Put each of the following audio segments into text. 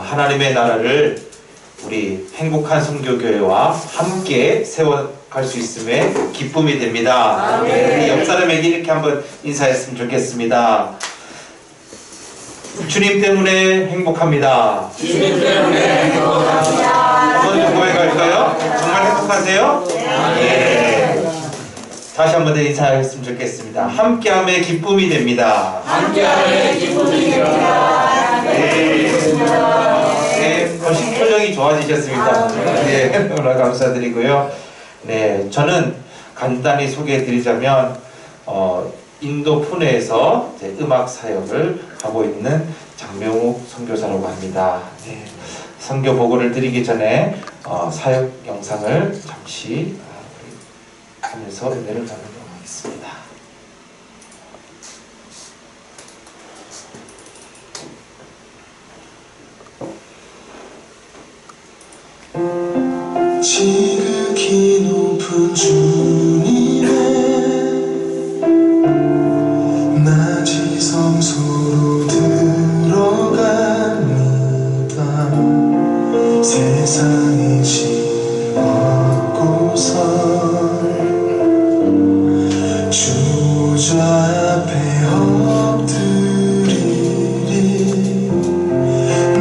하나님의 나라를 우리 행복한 선교교회와 함께 세워갈 수 있음에 기쁨이 됩니다. 우리 옆 사람에게 이렇게 한번 인사했으면 좋겠습니다. 주님 때문에 행복합니다. 주님 때문에 행복합니다. 한번 고백할까요? 정말 행복하세요? 네. 다시 한번 더 인사했으면 좋겠습니다. 함께함에 기쁨이 됩니다. 함께함에 기쁨이 됩니다. 네. 네. 훨씬 표정이 좋아지셨습니다. 네. 너무나 감사드리고요. 네. 저는 간단히 소개해 드리자면, 인도 푸네에서 음악 사역을 하고 있는 장명욱 선교사라고 합니다. 네. 선교 보고를 드리기 전에 사역 영상을 잠시 하면서 은혜를 나누도록 하겠습니다. 지극히 높은 주님의 낮이 성소로 들어갑니다. 세상이 즐겁고서 주저 앞에 엎드리리.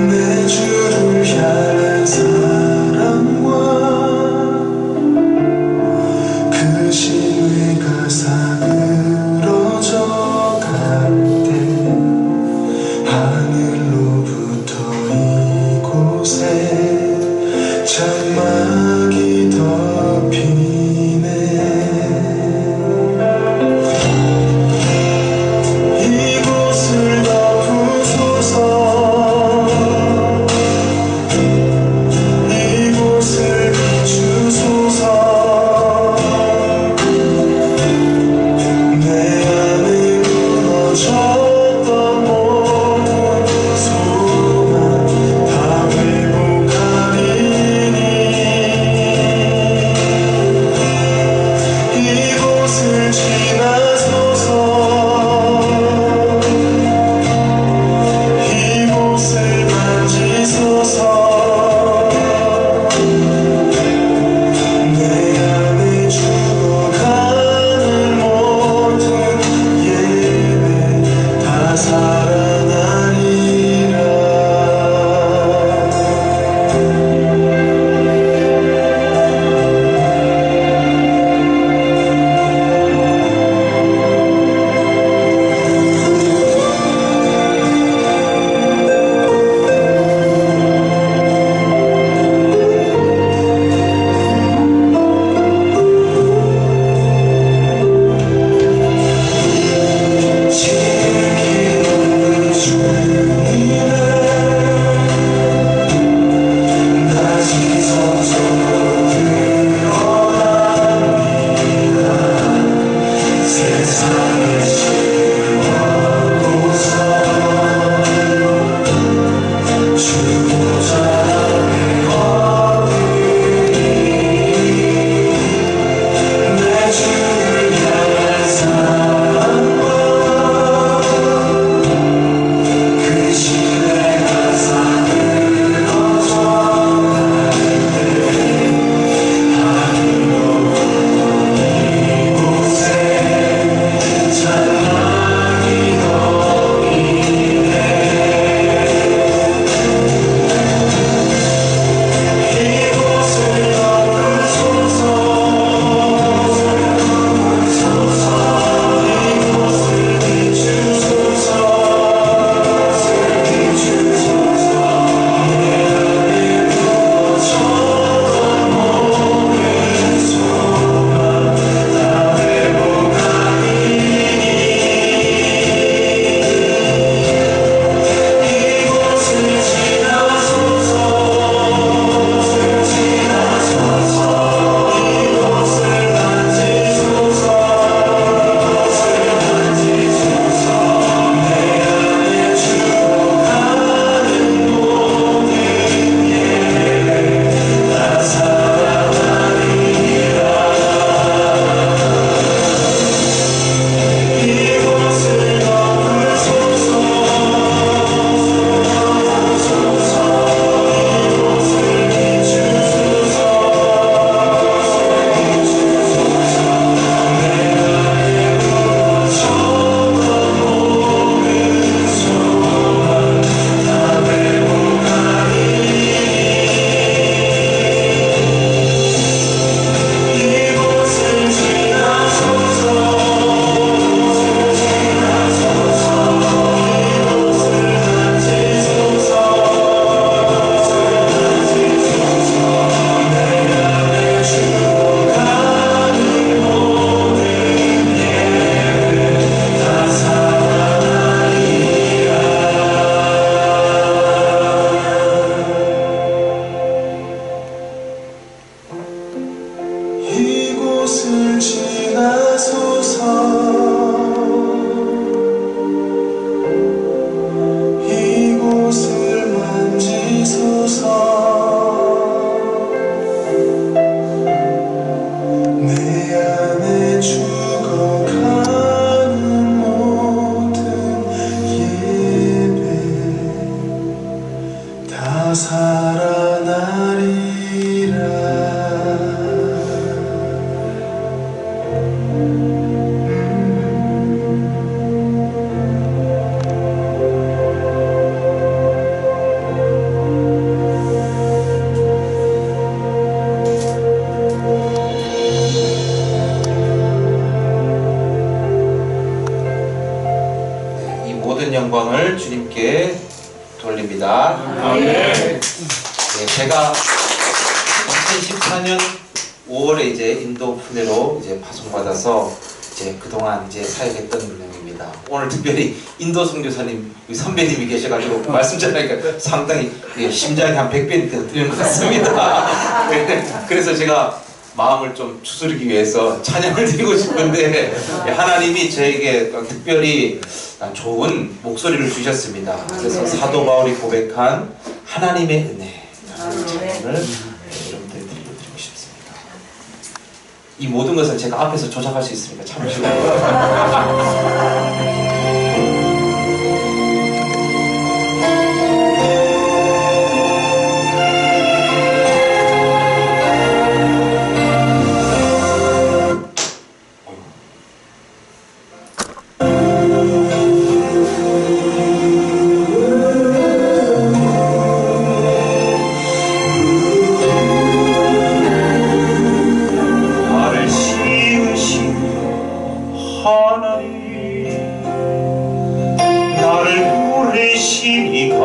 내 주를 향한 사랑과 그 신뢰가 사그러져 갈 때 하늘로부터 이곳에 장막이 덮이네. 이곳을 덮으소서. 이곳을 비추소서. 내 안에 무너졌던 모든 소망 살아나리라. 이 모든 영광을 주님께 돌립니다. 네, 제가 2014년 5월에 이제 인도 푸네로 이제 파송받아서 이제 그동안 이제 사역했던 내용입니다. 오늘 특별히 인도 선교사님 우리 선배님이 계셔가지고 말씀 전하니까 상당히 심장이 한 100배 뛰는 것 같습니다. 그래서 제가 마음을 좀 추스르기 위해서 찬양을 드리고 싶은데 하나님이 저에게 특별히 좋은 목소리를 주셨습니다. 그래서 사도 바울이 고백한 하나님의 은혜 찬양을 여러분들이 들려드리고 싶습니다. 이 모든 것을 제가 앞에서 조작할 수 있으니까 참으시고요. 나를 씌우신 하나님, 나를 부르시니까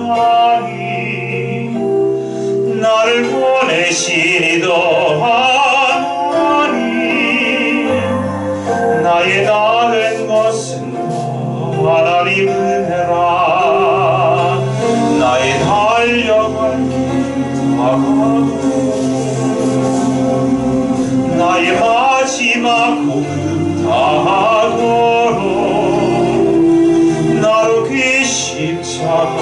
하나님, 나를 보내시니도 하나님, 나의 다른 것은 하나님 은혜라. 나의 달려갈 길 다가도 나의 마지막 호흡 다하도록 나로 그 십자가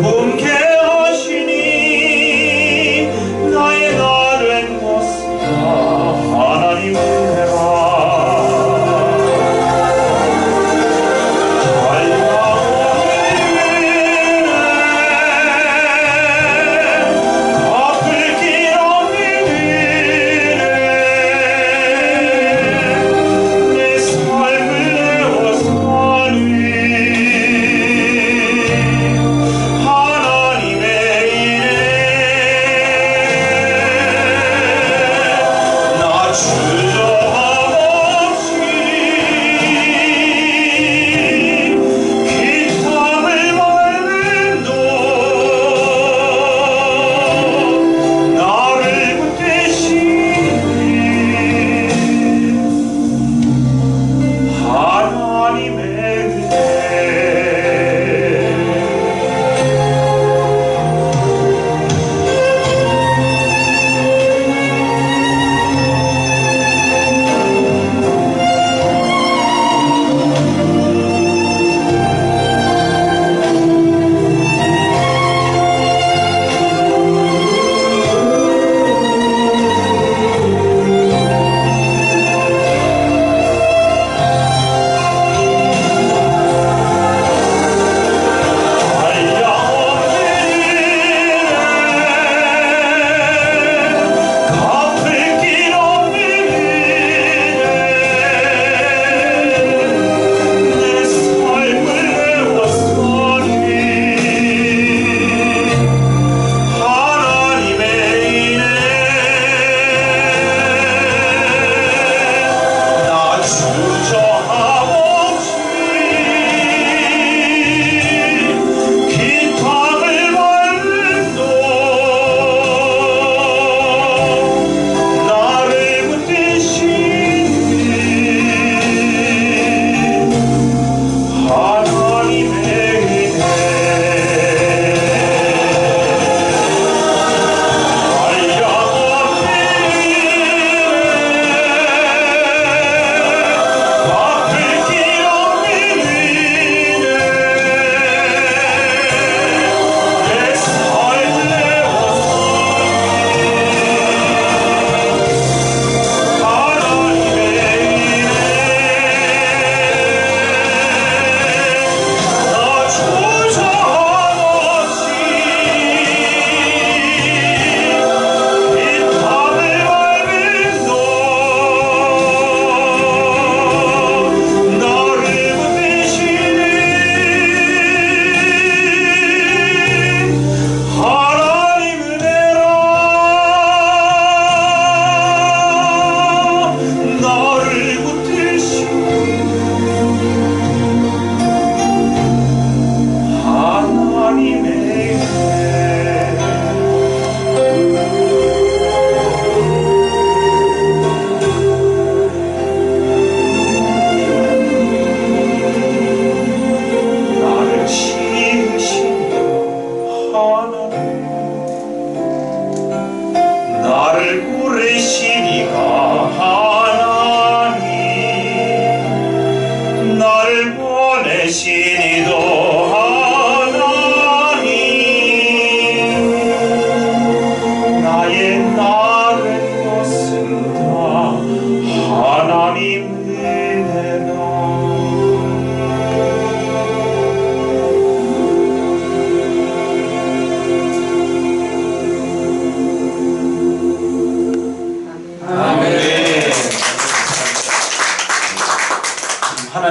뭉게 하시니 나의 다른 것은 하나님 은혜라. 하나님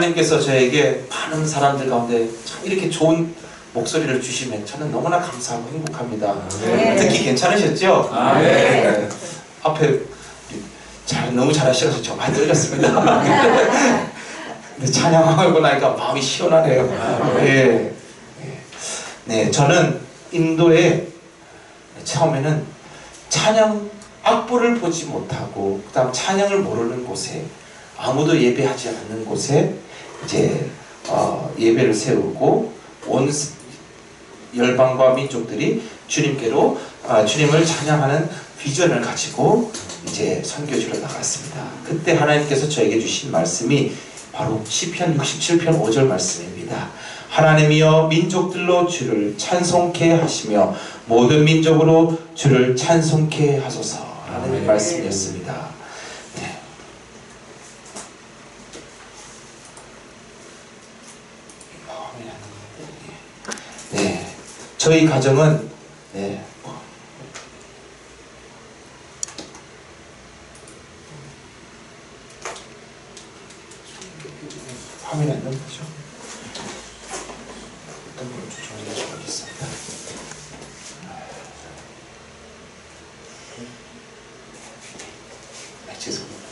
하나님께서 저에게 많은 사람들 가운데 참 이렇게 좋은 목소리를 주시면 저는 너무나 감사하고 행복합니다. 네. 듣기 괜찮으셨죠? 네. 네. 앞에 너무 잘하셔서 저 많이 떨렸습니다. 근데 찬양하고 나니까 마음이 시원하네요. 네. 네, 저는 인도에 처음에는 찬양 악보를 보지 못하고 그다음 찬양을 모르는 곳에 아무도 예배하지 않는 곳에 이제 예배를 세우고 온 열방과 민족들이 주님께로 주님을 찬양하는 비전을 가지고 이제 선교지로 나갔습니다. 그때 하나님께서 저에게 주신 말씀이 바로 시편 67편 5절 말씀입니다. 하나님이여 민족들로 주를 찬송케 하시며 모든 민족으로 주를 찬송케 하소서 라는 말씀이었습니다. 네. 네. 저희 가정은 네. 화면이 안 넘어가죠? 어떤 걸 조정해 주겠습니다. 죄송합니다.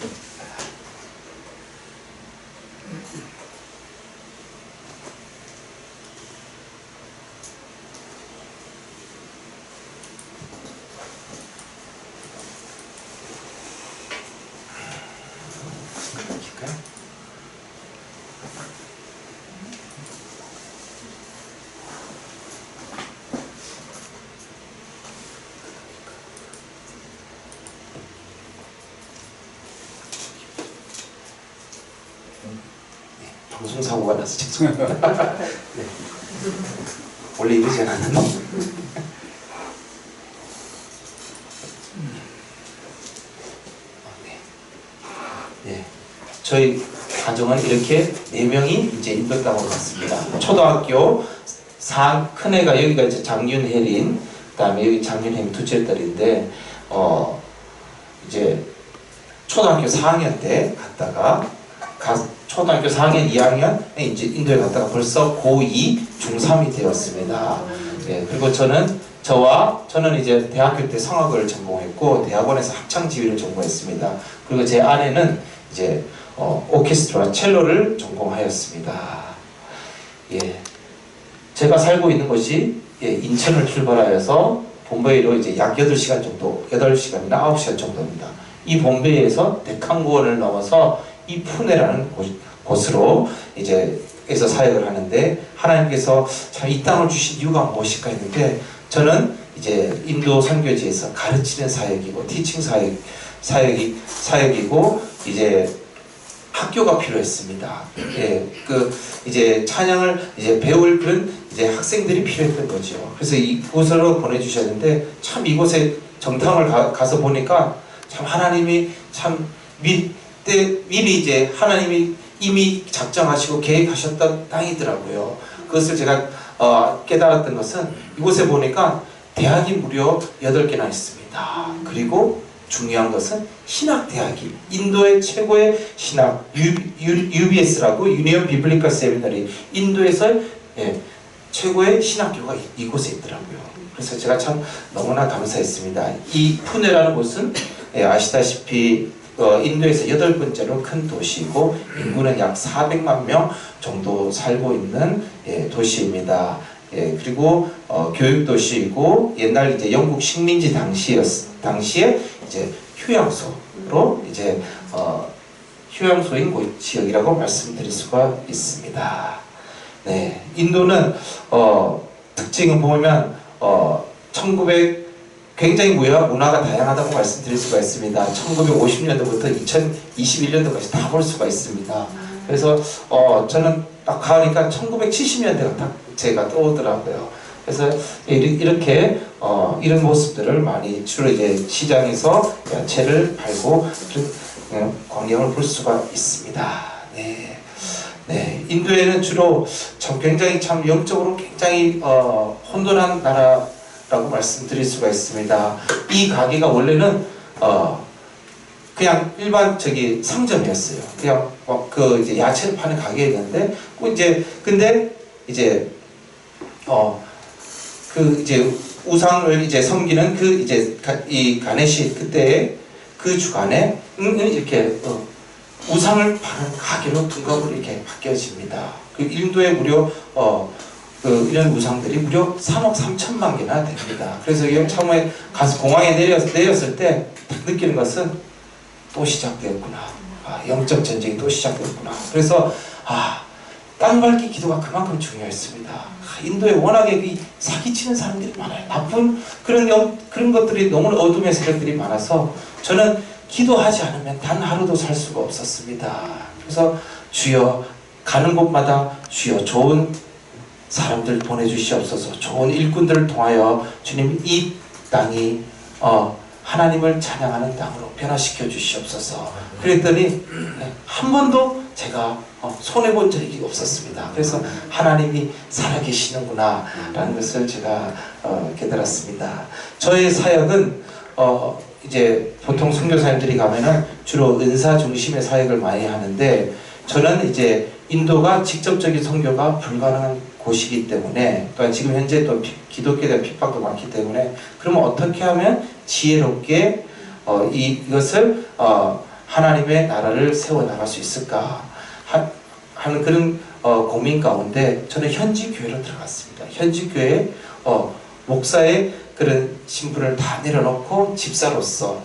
방송사고가 나서 죄송합니다. 네. 원래 이러지 않았나? 네. 저희 가정은 이렇게 4명이 이제 인도 땅으로 갔습니다. 초등학교 큰애가 여기가 이제 장윤혜린, 그다음에 여기 장윤혜 둘째 딸인데 이제 초등학교 4학년 때 갔다가 초등학교 4학년, 2학년에 이제 인도에 갔다가 벌써 고2, 중3이 되었습니다. 네, 그리고 저는 이제 대학교 때 성악을 전공했고 대학원에서 합창지휘를 전공했습니다. 그리고 제 아내는 이제 오케스트라 첼로를 전공하였습니다. 예, 제가 살고 있는 곳이 인천을 출발하여서 bombay로 이제 약 8시간 정도, 8시간이나 9시간 정도입니다. 이 bombay에서 데칸구원을 넘어서 이 푸네라는 곳으로 이제 에서 사역을 하는데 하나님께서 참 이 땅을 주신 이유가 무엇일까 했는데 저는 이제 인도 선교지에서 가르치는 사역이고 티칭 사역이고 이제 학교가 필요했습니다. 예, 이제 찬양을 이제 배울 그런 이제 학생들이 필요했던 거죠. 그래서 이곳으로 보내주셨는데 참 이곳에 정탐을 가서 보니까 참 하나님이 참 미리 이제 하나님이 이미 작정하시고 계획하셨던 땅이더라고요. 그것을 제가 깨달았던 것은 이곳에 보니까 대학이 무려 8개나 있습니다. 그리고 중요한 것은 신학대학이 인도의 최고의 신학 UBS라고 유니온 비블리컬 세미너리 인도에서 최고의 신학교가 이곳에 있더라고요. 그래서 제가 참 너무나 감사했습니다. 이 푸네라는 곳은 아시다시피 인도에서 8번째로 큰 도시이고 인구는 약 400만 명 정도 살고 있는 도시입니다. 그리고 교육도시이고 옛날 이제 영국 식민지 당시에 이제 휴양소로 이제 휴양소인 지역이라고 말씀드릴 수가 있습니다. 네, 인도는 특징을 보면 굉장히 문화가 다양하다고 말씀드릴 수가 있습니다. 1950년도부터 2021년도까지 다 볼 수가 있습니다. 그래서 저는 딱 가니까 1970년대가 딱 제가 떠오르더라고요. 그래서 이렇게 이런 모습들을 많이 주로 이제 시장에서 야채를 팔고 그런 광경을 볼 수가 있습니다. 네. 네, 인도에는 주로 굉장히 참 영적으로 굉장히 혼돈한 나라라고 말씀드릴 수가 있습니다. 이 가게가 원래는 그냥 일반 상점이었어요. 그냥 그 이제 야채를 파는 가게였는데 근데 이제 그 이제 우상을 이제 섬기는 그 이제 이 가네시 그때 그 주간에 이렇게 우상을 파는 가게로 둔갑으로 이렇게 바뀌어집니다. 그 인도에 무려 이런 우상들이 무려 3억 3천만 개나 됩니다. 그래서 이 처음에 가서 공항에 내렸을 때 딱 느끼는 것은 또 시작되었구나. 영적 전쟁이 또 시작되었구나. 그래서 땅 밟기 기도가 그만큼 중요했습니다. 인도에 워낙에 사기치는 사람들이 많아요. 나쁜 그런 것들이 너무 어둠의 세력들이 많아서 저는 기도하지 않으면 단 하루도 살 수가 없었습니다. 그래서 주여 가는 곳마다 주여 좋은 사람들 보내주시옵소서. 좋은 일꾼들을 통하여 주님 이 땅이 하나님을 찬양하는 땅으로 변화시켜 주시옵소서. 그랬더니 한 번도 제가 손해본 적이 없었습니다. 그래서 하나님이 살아계시는구나 라는 것을 제가 깨달았습니다. 저의 사역은 이제 보통 선교사님들이 가면은 주로 은사 중심의 사역을 많이 하는데 저는 이제 인도가 직접적인 선교가 불가능한 곳이기 때문에 또한 지금 현재 또 기독교에 대한 핍박도 많기 때문에 그러면 어떻게 하면 지혜롭게 이것을 하나님의 나라를 세워나갈 수 있을까 하는 그런 고민 가운데 저는 현지 교회로 들어갔습니다. 현지 교회에 목사의 그런 신분을 다 내려놓고 집사로서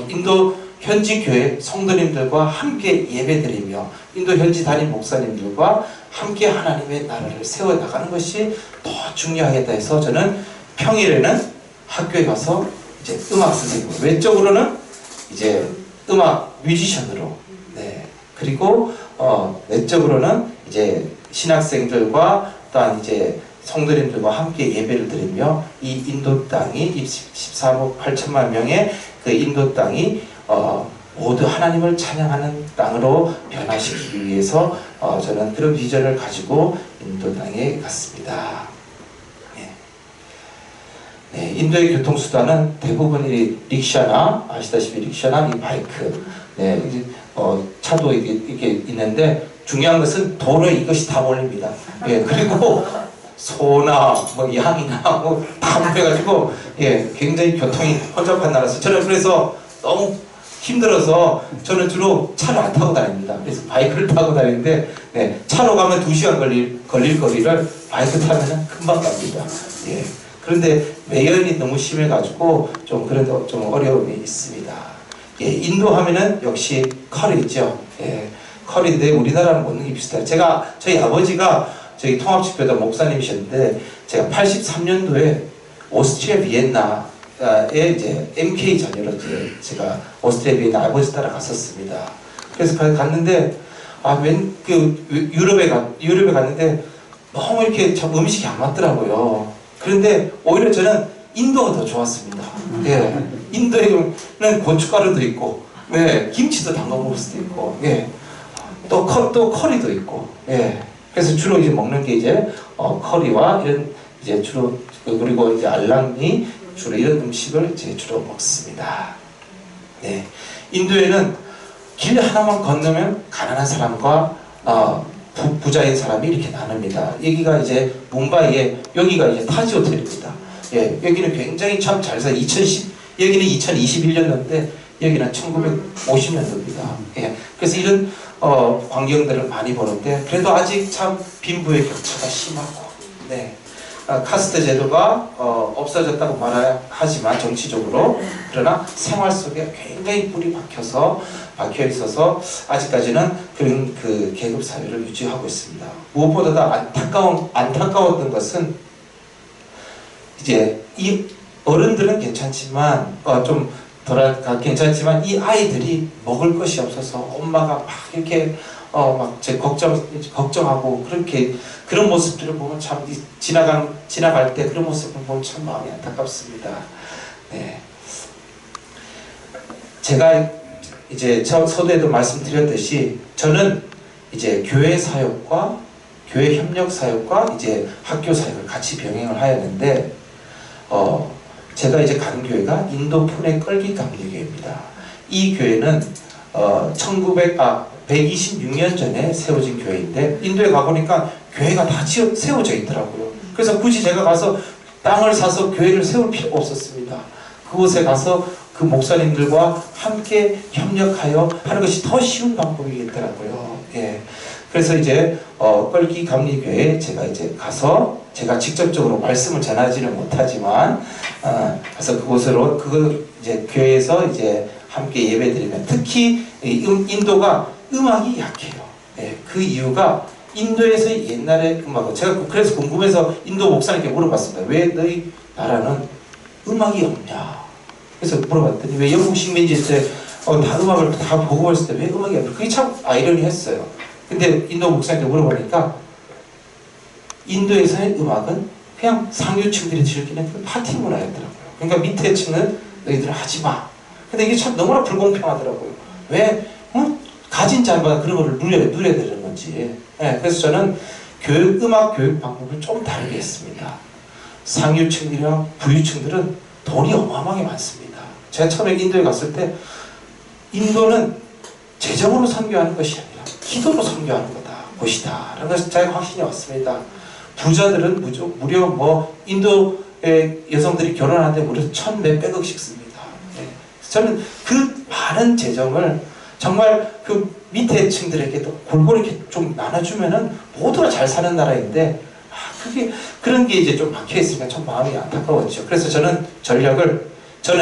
인도 현지 교회 성도님들과 함께 예배드리며 인도 현지 담임 목사님들과 함께 하나님의 나라를 세워나가는 것이 더 중요하겠다 해서 저는 평일에는 학교에 가서 이제 음악 선생님, 외적으로는 이제 음악 뮤지션으로, 네. 그리고 내적으로는 이제 신학생들과 또한 이제 성도님들과 함께 예배를 드리며 이 인도 땅이 14억 8천만 명의 그 인도 땅이 모두 하나님을 찬양하는 땅으로 변화시키기 위해서 저는 그런 비전을 가지고 인도 땅에 갔습니다. 네, 인도의 교통수단은 대부분이 릭샤나, 아시다시피 릭샤나 이 바이크, 네, 차도 이게 있는데 중요한 것은 도로에 이것이 다 몰립니다. 예, 그리고 소나 뭐 양이나 다 몰려가지고 굉장히 교통이 혼잡한 나라에서 저는 그래서 너무 힘들어서 저는 주로 차를 안 타고 다닙니다. 그래서 바이크를 타고 다니는데 차로 가면 2시간 걸릴 거리를 바이크 타면 금방 갑니다. 예. 그런데 매연이 너무 심해가지고 좀 어려움이 있습니다. 예, 인도 하면은 역시 커리죠. 예, 커리인데 우리나라는 먹는 게 비슷해요. 저희 아버지가 저희 통합집회단 목사님이셨는데 제가 83년도에 오스트리아 비엔나에 이제 MK 자녀로 제가 오스트리아 비엔나 아버지 따라 갔었습니다. 그래서 갔는데 유럽에 갔는데 너무 이렇게 참 음식이 안 맞더라고요. 그런데 오히려 저는 인도가 더 좋았습니다. 예. 인도에는 고춧가루도 있고, 네, 김치도 담가 먹을 수도 있고, 예. 또 커리도 있고, 예. 그래서 주로 이제 먹는 게 이제 커리와 이런 이제 주로 그리고 이제 알랑니 주로 이런 음식을 이제 주로 먹습니다. 네. 인도에는 길 하나만 건너면 가난한 사람과 부자인 사람이 이렇게 나눕니다. 여기가 이제 뭄바이에 여기가 이제 타지 호텔입니다. 예, 여기는 굉장히 참 잘 사. 여기는 2021년도인데 여기는 1950년도입니다. 예, 그래서 이런 광경들을 많이 보는데 그래도 아직 참 빈부의 격차가 심하고, 네. 카스트 제도가 없어졌다고 말하지만 정치적으로 그러나 생활 속에 굉장히 뿌리 박혀 있어서 아직까지는 그런 그 계급 사회를 유지하고 있습니다. 무엇보다 안타까웠던 것은 이제 이 어른들은 괜찮지만 괜찮지만 이 아이들이 먹을 것이 없어서 엄마가 막 이렇게 걱정하고 그런 모습들을 보면 참 지나갈 때 그런 모습을 보면 참 마음이 안타깝습니다. 네. 제가 이제 서두에도 말씀드렸듯이 저는 이제 교회 사역과 교회 협력 사역과 이제 학교 사역을 같이 병행을 하였는데 제가 이제 간 교회가 인도 푸네 끌기 감리교회입니다. 이 교회는 126년 전에 세워진 교회인데 인도에 가보니까 교회가 다 세워져 있더라고요. 그래서 굳이 제가 가서 땅을 사서 교회를 세울 필요가 없었습니다. 그곳에 가서 그 목사님들과 함께 협력하여 하는 것이 더 쉬운 방법이겠더라고요. 예. 그래서 이제 껄기 감리교회에 제가 이제 가서 제가 직접적으로 말씀을 전하지는 못하지만 가서 그곳으로 이제 교회에서 이제 함께 예배드리면 특히 인도가 음악이 약해요. 예. 그 이유가 인도에서 옛날의 음악은 제가 그래서 궁금해서 인도 목사님께 물어봤습니다. 왜 너희 나라는 음악이 없냐? 그래서 물어봤더니 왜 영국 식민지 때 다 음악을 다 보고했을 때 왜 음악이 없냐? 그게 참 아이러니했어요. 근데 인도 목사님께 물어보니까 인도에서의 음악은 그냥 상류층들이 즐기는 그 파티 문화였더라고요. 그러니까 밑에 층은 너희들은 하지 마. 근데 이게 참 너무나 불공평하더라고요. 왜 가진 자마다 그런 거를 누려야 되는 건지. 네, 그래서 저는 음악 교육 방법을 좀 다르게 했습니다. 상류층이랑 부유층들은 돈이 어마어마하게 많습니다. 제가 처음에 인도에 갔을 때 인도는 재정으로 선교하는 것이 아니라 기도로 선교하는 곳이다 라는 것을 제가 확신이 왔습니다. 부자들은 무려 뭐 인도의 여성들이 결혼하는데 무려 1,몇백억씩 씁니다. 네. 저는 그 많은 재정을 정말 그 밑에 층들에게도 골고루 이렇게 좀 나눠주면은 모두가 잘 사는 나라인데 그런 게 이제 좀 박혀 있으니까 참 마음이 안타까웠죠. 그래서 저는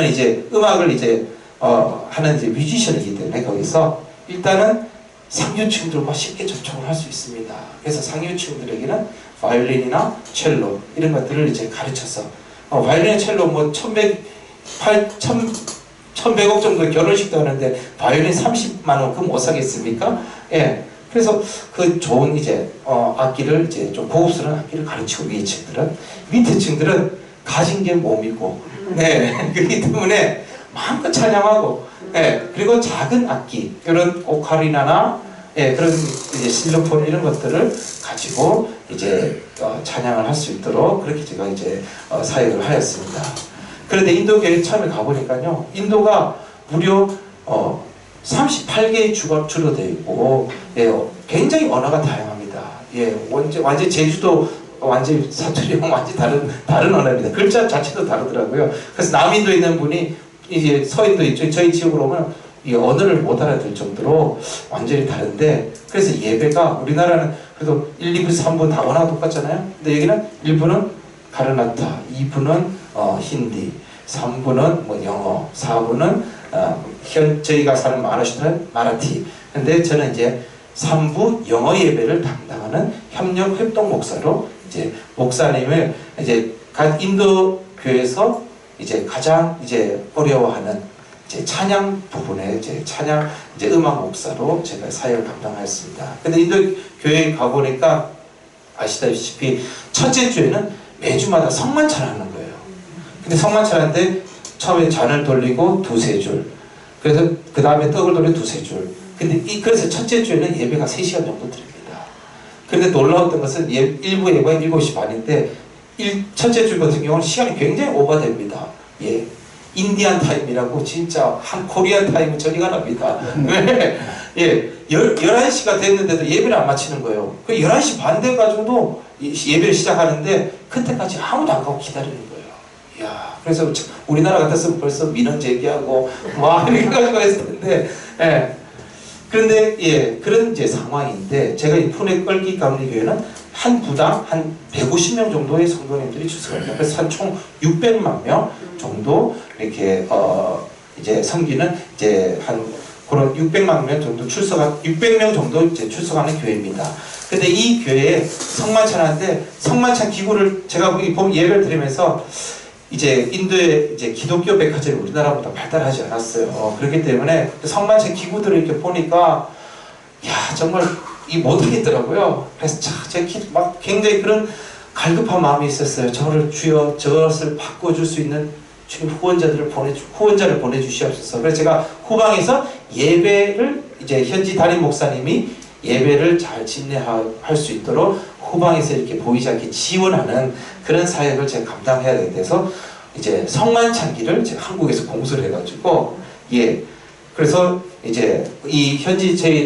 이제 음악을 이제 하는 이제 뮤지션이기 때문에 거기서 일단은 상류층들과 쉽게 접촉을 할 수 있습니다. 그래서 상류층들에게는 바이올린이나 첼로 이런 것들을 이제 가르쳐서 바이올린이나 첼로 뭐 1,100억 정도 결혼식도 하는데 바이올린 30만 원 그거 못 사겠습니까? 예. 그래서 그 좋은 이제 악기를 이제 좀 고급스러운 악기를 가르치고 위에 층들은 밑에 층들은 가진 게 몸이고 네. 그렇기 때문에 마음껏 찬양하고 예. 그리고 작은 악기 이런 오카리나나 예. 그런 이제 실로폰 이런 것들을 가지고 이제 찬양을 할 수 있도록 그렇게 제가 이제 사역을 하였습니다. 그런데 인도 교회 처음에 가보니까요, 인도가 무려 38개의 주로 되어 있고, 예, 굉장히 언어가 다양합니다. 예, 완전 제주도 완전 사투리랑 완전 다른 언어입니다. 글자 자체도 다르더라고요. 그래서 남인도에 있는 분이 이제 서인도 있죠. 저희 지역으로 오면 이 언어를 못 알아들 정도로 완전히 다른데, 그래서 예배가 우리나라는 그래도 1, 2부, 3부 다 언어가 똑같잖아요. 근데 여기는 1부는 가르나타, 2부는 힌디, 3부는 뭐 영어, 4부는 저희가 사는 마라슈트는 마라티. 근데 저는 이제 3부 영어 예배를 담당하는 협력 협동 목사로 이제 목사님을 이제 인도 교회에서 이제 가장 이제 어려워하는 이제 찬양 부분에 이제 음악 목사로 제가 사역을 담당하였습니다. 근데 인도 교회에 가보니까 아시다시피 첫째 주에는 매주마다 성만 찬하는 거예요. 근데 성만 찬하는데 처음에 잔을 돌리고 2-3줄. 그래서 그 다음에 떡을 돌려 2-3줄. 근데 그래서 첫째 주에는 예배가 3시간 정도 드립니다. 그런데 놀라웠던 것은 1부 예배가 7시 반인데 첫째 주 같은 경우는 시간이 굉장히 오버됩니다. 예. 인디안 타임이라고 진짜 한 코리안 타임은 저리가 납니다. 왜? 예. 11시가 됐는데도 예배를 안 마치는 거예요. 그 11시 반 돼가지고도 예배를 시작하는데 그때까지 아무도 안 가고 기다리는 거예요. 이야. 그래서 우리나라 같았으면 벌써 민원 제기하고 막 이렇게 가지고 했을 텐데, 예. 그런데 예, 그런 이제 상황인데 제가 이 푸네 껄기 감리교회는 한 부당 한 150명 정도의 성도님들이 출석합니다. 그래서 한 총 600만 명 정도 이렇게 이제 섬기는 이제 한 그런 600만 명 정도 600명 정도 이제 출석하는 교회입니다. 근데 이 교회에 성만찬 하는데 성만찬 기구를 제가 예배를 드리면서 이제 인도의 이제 기독교 백화점이 우리나라보다 발달하지 않았어요. 그렇기 때문에 성만찬 기구들을 이렇게 보니까 야 정말 못하겠더라고요. 그래서 막 굉장히 그런 갈급한 마음이 있었어요. 주여 저것을 바꿔줄 수 있는 주님 후원자를 보내주시옵소서. 그래서 제가 후방에서 예배를 이제 현지 담임 목사님이 예배를 잘 진행할 수 있도록 후방에서 이렇게 보이지 않게 지원하는 그런 사역을 제가 감당해야 돼서 이제 성만찬기를 제가 한국에서 공수를 해가지고 예 그래서 이제 이 현지 저희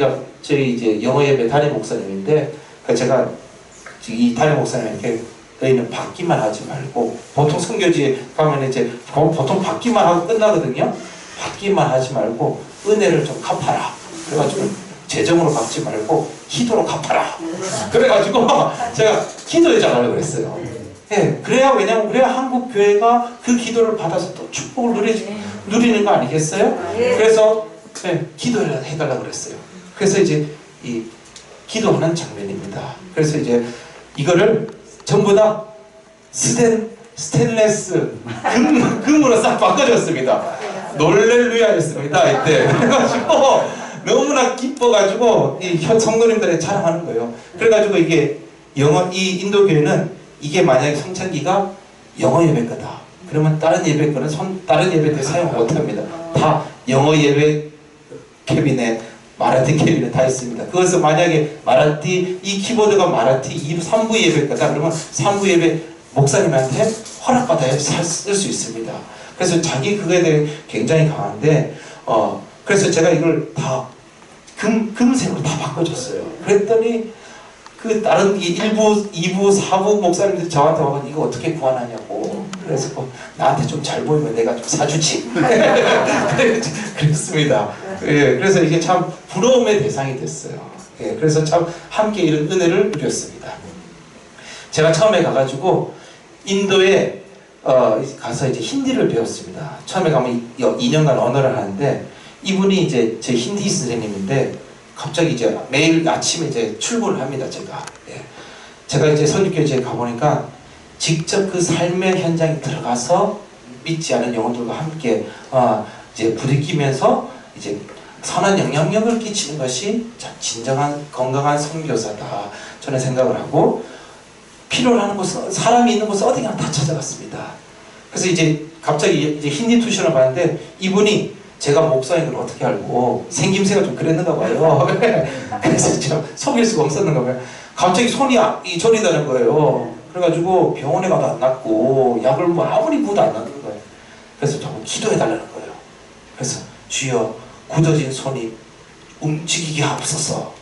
이제 영어 예배 담임 목사님인데 제가 이 담임 목사님에게 너희는 받기만 하지 말고 보통 선교지에 가면 이제 보통 받기만 하고 끝나거든요. 받기만 하지 말고 은혜를 좀 갚아라. 그래가지고 재정으로 갚지 말고 기도로 갚아라. 그래가지고 제가 기도해 달라고 그랬어요. 예, 그래야 왜냐면 그래야 한국 교회가 그 기도를 받아서 또 축복을 누리는 거 아니겠어요? 그래서 기도해 달라고 그랬어요. 그래서 이제 이 기도하는 장면입니다. 그래서 이제 이거를 전부 다 스테인레스 금으로 싹 바꿔줬습니다. 놀렐루야였습니다. 이때 그래가지고 너무나 기뻐가지고 이 성도님들이 자랑하는 거예요. 그래가지고 이게 이 인도 교회는 이게 만약에 성찬기가 영어 예배 거다. 그러면 다른 예배 거는 다른 예배들 사용 못합니다. 다 영어 예배 캐비넷, 마라티 캐비넷 다 있습니다. 그것은 만약에 마라티 이 키보드가 마라티 3부 예배 거다. 그러면 3부 예배 목사님한테 허락받아야 쓸 수 있습니다. 그래서 자기 그거에 대해 굉장히 강한데 그래서 제가 이걸 다 금색으로 다 바꿔줬어요. 그랬더니 그 다른 1부, 2부, 4부 목사님들이 저한테 와서 이거 어떻게 구하냐고. 그래서 나한테 좀 잘 보이면 내가 좀 사주지. 그랬습니다. 예, 그래서 이게 참 부러움의 대상이 됐어요. 예, 그래서 참 함께 이런 은혜를 누렸습니다. 제가 처음에 가가지고 인도에 가서 이제 힌디를 배웠습니다. 처음에 가면 2년간 언어를 하는데 이분이 이제 제 힌디 선생님인데 갑자기 이제 매일 아침에 이제 출근을 합니다. 제가 이제 선교교회에 가보니까 직접 그 삶의 현장에 들어가서 믿지 않은 영혼들과 함께 이제 부딪히면서 이제 선한 영향력을 끼치는 것이 참 진정한 건강한 선교사다. 저는 생각을 하고 필요로 하는 곳은 사람이 있는 곳은 어디나 다 찾아갔습니다. 그래서 이제 갑자기 이제 힌디 투션을 봤는데 이분이 제가 목사인 걸 어떻게 알고 생김새가 좀 그랬는가 봐요. 그래서 제가 속일 수가 없었는가 봐요. 갑자기 손이 저리다는 거예요. 그래가지고 병원에 가도 안 낫고 약을 뭐 아무리 부어도 안 낫는 거예요. 그래서 저거 기도해 달라는 거예요. 그래서 주여 굳어진 손이 움직이게 하옵소서.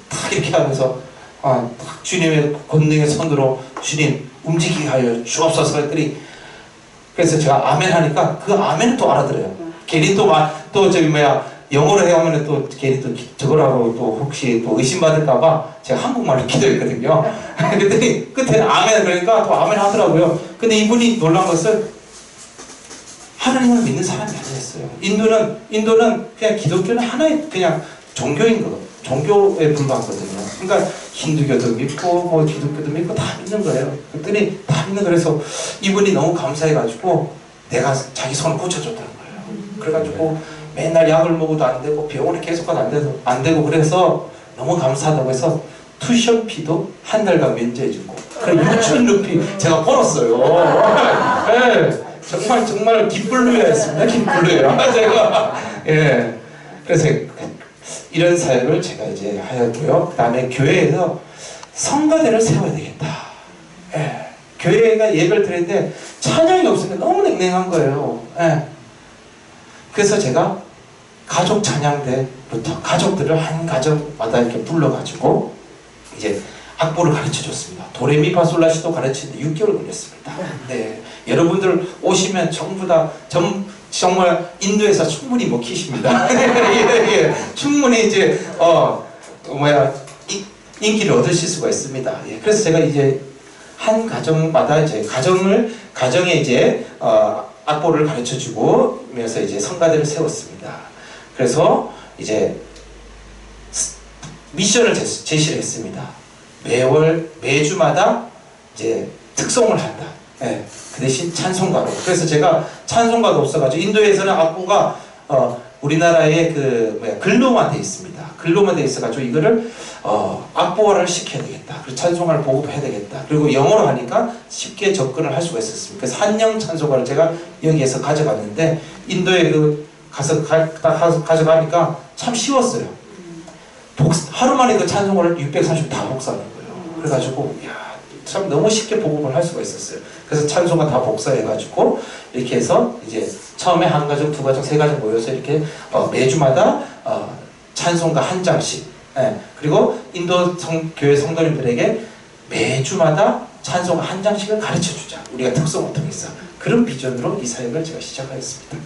딱 이렇게 하면서 주님의 권능의 손으로 주님 움직이게 하여 주옵소서 했더니 그래서 제가 아멘 하니까 그 아멘을 또 알아들어요. 괜히 또 저기 영어로 해오면 또 괜히 또 저거라고 또 혹시 또 의심받을까봐 제가 한국말로 기도했거든요. 그랬더니 끝에는 아멘 그러니까 또 아멘 하더라고요. 근데 이분이 놀란 것은 하나님을 믿는 사람이 아니었어요. 인도는 그냥 기독교는 하나의 그냥 종교인 거, 종교에 불과하거든요. 그러니까 힌두교도 믿고 뭐 기독교도 믿고 다 믿는 거예요. 그랬더니 다 믿는 거라서 이분이 너무 감사해가지고 내가 자기 손을 고쳐줬다는 거예요. 그래가지고 맨날 약을 먹어도 안 되고 병원에 계속 가도 안 되고 그래서 너무 감사하다고 해서 투션비도 한 달간 면제해주고 그래 6,000루피 제가 벌었어요. 네, 정말 기쁠루야였습니다. 기쁠루야 제가. 예. 그래서 이런 사역을 제가 이제 하였고요. 그 다음에 교회에서 성가대를 세워야 되겠다. 예. 교회가 예배를 드리는데 찬양이 없으니까 너무 냉랭한 거예요. 예. 그래서 제가 가족 찬양대부터 가족들을 한 가정마다 이렇게 불러가지고 이제 악보를 가르쳐 줬습니다. 도레미파솔라시도 가르치는데 6개월 걸렸습니다. 네, 여러분들 오시면 전부 다 정말 인도에서 충분히 먹히십니다. 예, 충분히 이제 인기를 얻으실 수가 있습니다. 예, 그래서 제가 이제 한 가정마다 이제 가정에 이제 악보를 가르쳐주고 면서 이제 성가대를 세웠습니다. 그래서 이제 미션을 제시를 했습니다. 매주마다 이제 특송을 한다. 예, 그 대신 찬송가로. 그래서 제가 찬송가가 없어가지고 인도에서는 악보가 우리나라의 글로만 돼 있습니다. 글로만 돼 있어가지고 이거를 악보화를 시켜야 되겠다. 그리고 찬송가를 보고해야 되겠다. 그리고 영어로 하니까 쉽게 접근을 할 수가 있었습니다. 그래서 한영 찬송가를 제가 여기에서 가져갔는데 인도에 가서 가져가니까 참 쉬웠어요. 하루 만에 그 찬송가를 630 다 복사하는 거예요. 그래가지고 참 너무 쉽게 복음을 할 수가 있었어요. 그래서 찬송가 다 복사해가지고 이렇게 해서 이제 처음에 한 가정, 두 가정, 세 가정 모여서 이렇게 매주마다 찬송가 한 장씩, 예, 그리고 인도 교회 성도님들에게 매주마다 찬송가 한 장씩을 가르쳐주자. 우리가 특성을 통해서 그런 비전으로 이 사역을 제가 시작하겠습니다.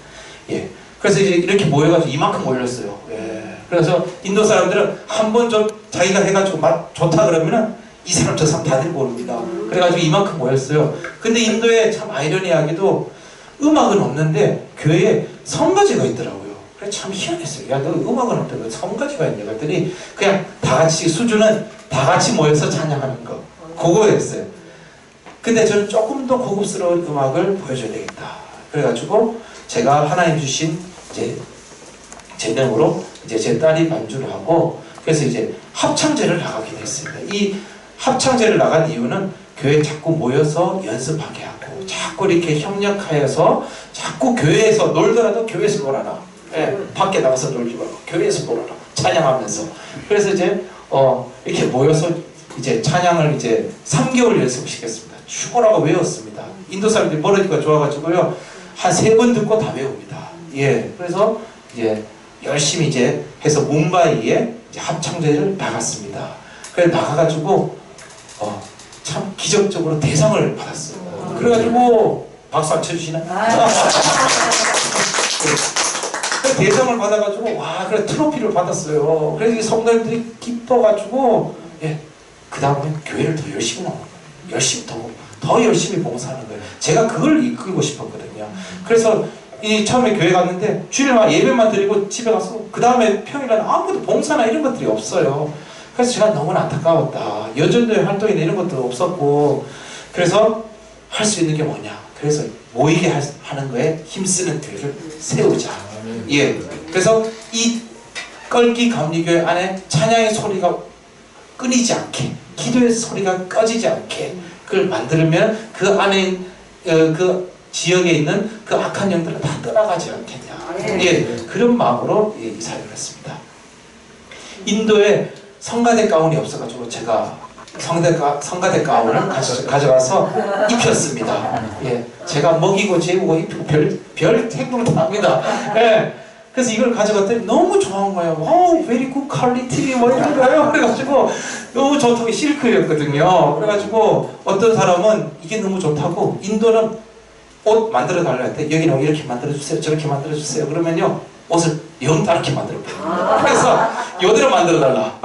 예, 그래서 이제 이렇게 모여가지고 이만큼 몰렸어요. 예, 그래서 인도 사람들은 한 번 좀 자기가 해가지고 좋다 그러면은 이 사람 저 사람 다 데리고 옵니다. 그래가지고 이만큼 모였어요. 근데 인도에 참 아이러니하게도 음악은 없는데 교회에 성가지가 있더라고요. 그래 참 희한했어요. 야, 너 음악은 없는데 왜 성가지가 있냐 그랬더니 그냥 다 같이 수준은 다 같이 모여서 찬양하는 거 그거였어요. 근데 저는 조금 더 고급스러운 음악을 보여줘야 되겠다. 그래가지고 제가 하나님 주신 이제 재능으로 이제 제 딸이 반주를 하고 그래서 이제 합창제를 나가게 됐습니다. 이 합창제를 나간 이유는 교회에 자꾸 모여서 연습하게 하고 자꾸 이렇게 협력하여서 자꾸 교회에서 놀더라도 교회에서 놀아라. 예, 밖에 나가서 놀지 말고 교회에서 놀아라. 찬양하면서. 그래서 이제 이렇게 모여서 이제 찬양을 이제 3개월 연습시켰습니다. 죽어라고 외웠습니다. 인도 사람들이 머리가 좋아가지고요. 한 3번 듣고 다 외웁니다. 예, 그래서 이제 열심히 이제 해서 뭄바이에 이제 합창제를 나갔습니다. 그래 나가가지고 참 기적적으로 대상을 받았어요. 그래가지고 박수 안 쳐주시나요? 대상을 받아가지고 와 그래 트로피를 받았어요. 그래서 이 성도님들이 기뻐가지고 예, 그 다음에 교회를 더 열심히 나오는 거예요. 열심히 더 열심히 봉사하는 거예요. 제가 그걸 이끌고 싶었거든요. 그래서 이 처음에 교회 갔는데 주일날 예배만 드리고 집에 가서 그 다음에 평일날 아무것도 봉사나 이런 것들이 없어요. 그래서 제가 너무나 안타까웠다. 여전도의 활동이나 이런 것도 없었고 그래서 할 수 있는 게 뭐냐. 그래서 모이게 하는 거에 힘쓰는 교회를 세우자. 예. 그래서 이 껄기 감리교회 안에 찬양의 소리가 끊이지 않게 기도의 소리가 꺼지지 않게 그걸 만들면 그 안에 그 지역에 있는 그 악한 영들은 다 떠나가지 않겠냐. 예. 그런 마음으로 이 사역을 했습니다. 인도에 성가대 가운이 없어가지고 제가 성가대 가운을 가져가서 입혔습니다. 예, 제가 먹이고 재우고 입히고 별 행동을 다 합니다. 예, 그래서 이걸 가져갔더니 너무 좋아한 거예요. very good quality 뭐 이런 거예요. 그래가지고 너무 좋다고 실크였거든요. 그래가지고 어떤 사람은 이게 너무 좋다고 인도는 옷 만들어 달라 할 때 여기는 이렇게 만들어주세요 저렇게 만들어주세요 그러면요 옷을 영 다르게 만들어요. 그래서 요대로 만들어 달라.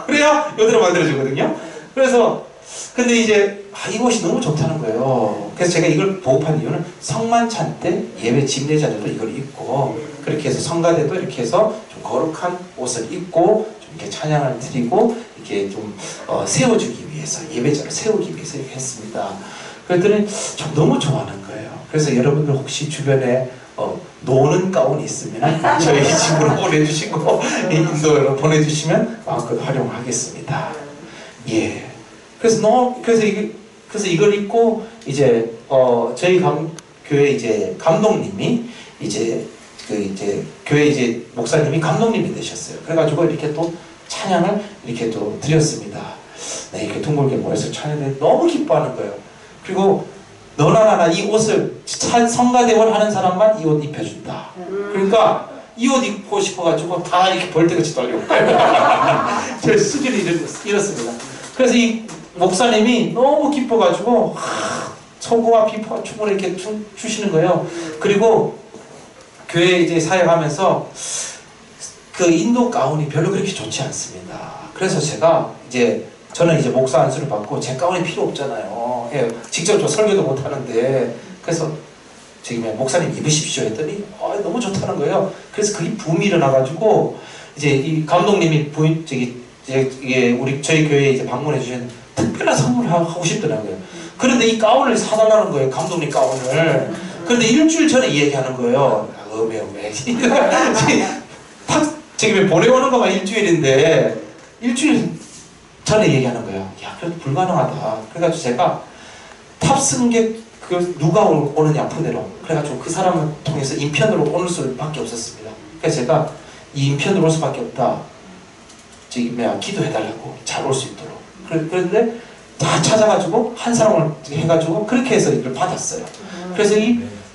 그래야 요대로 만들어주거든요. 그래서 근데 이제 이 옷이 너무 좋다는 거예요. 그래서 제가 이걸 보급한 이유는 성만찬 때 예배 집례자들도 이걸 입고 그렇게 해서 성가대도 이렇게 해서 좀 거룩한 옷을 입고 좀 이렇게 찬양을 드리고 이렇게 좀 세워주기 위해서 예배자를 세우기 위해서 이렇게 했습니다. 그랬더니 좀 너무 좋아하는 거예요. 그래서 여러분들 혹시 주변에 노는 가운이 있으면 저희 집으로 보내주시고 인도로 보내주시면 마음껏 활용하겠습니다. 예. 그래서 이걸 입고 이제 저희 교회 이제 감독님이 이제 교회 이제 목사님이 감독님이 되셨어요. 그래가지고 이렇게 또 찬양을 이렇게 또 드렸습니다. 네, 이렇게 둥글게 모여서 찬양을 너무 기뻐하는 거예요. 그리고 너나 나나 이 옷을 성가대원 하는 사람만 이 옷 입혀준다. 그러니까 이 옷 입고 싶어가지고 다 이렇게 벌떼같이 떨려고 제 수준이 이렇습니다. 그래서 이 목사님이 너무 기뻐가지고 소고와 비포와 춤을 이렇게 주시는 거예요. 그리고 교회 이제 사역하면서 그 인도 가운이 별로 그렇게 좋지 않습니다. 그래서 제가 저는 이제 목사 안수를 받고 제 가운이 필요 없잖아요. 예, 직접 저 설교도 못 하는데 그래서 목사님 입으십시오 했더니 너무 좋다는 거예요. 그래서 그게 붐이 일어나가지고 이제 이 감독님이 저희 교회에 이제 방문해 주신 특별한 선물을 하고 싶더라고요. 그런데 이 가운을 사달라는 거예요. 감독님 가운을. 그런데 일주일 전에 이 얘기하는 거예요. 어메 지금 보내오는 거만 일주일인데 일주일 전에 얘기하는 거예요. 야, 그래도 불가능하다. 그래가지고 제가 탑승객 누가 오느냐 푸대로 그래가지고 그 사람을 통해서 인편으로 오는 수밖에 없었습니다. 그래서 제가 이 인편으로 올 수밖에 없다. 기도해달라고 잘 올 수 있도록. 그런데 다 찾아가지고 한 사람을 해가지고 그렇게 해서 이걸 받았어요. 그래서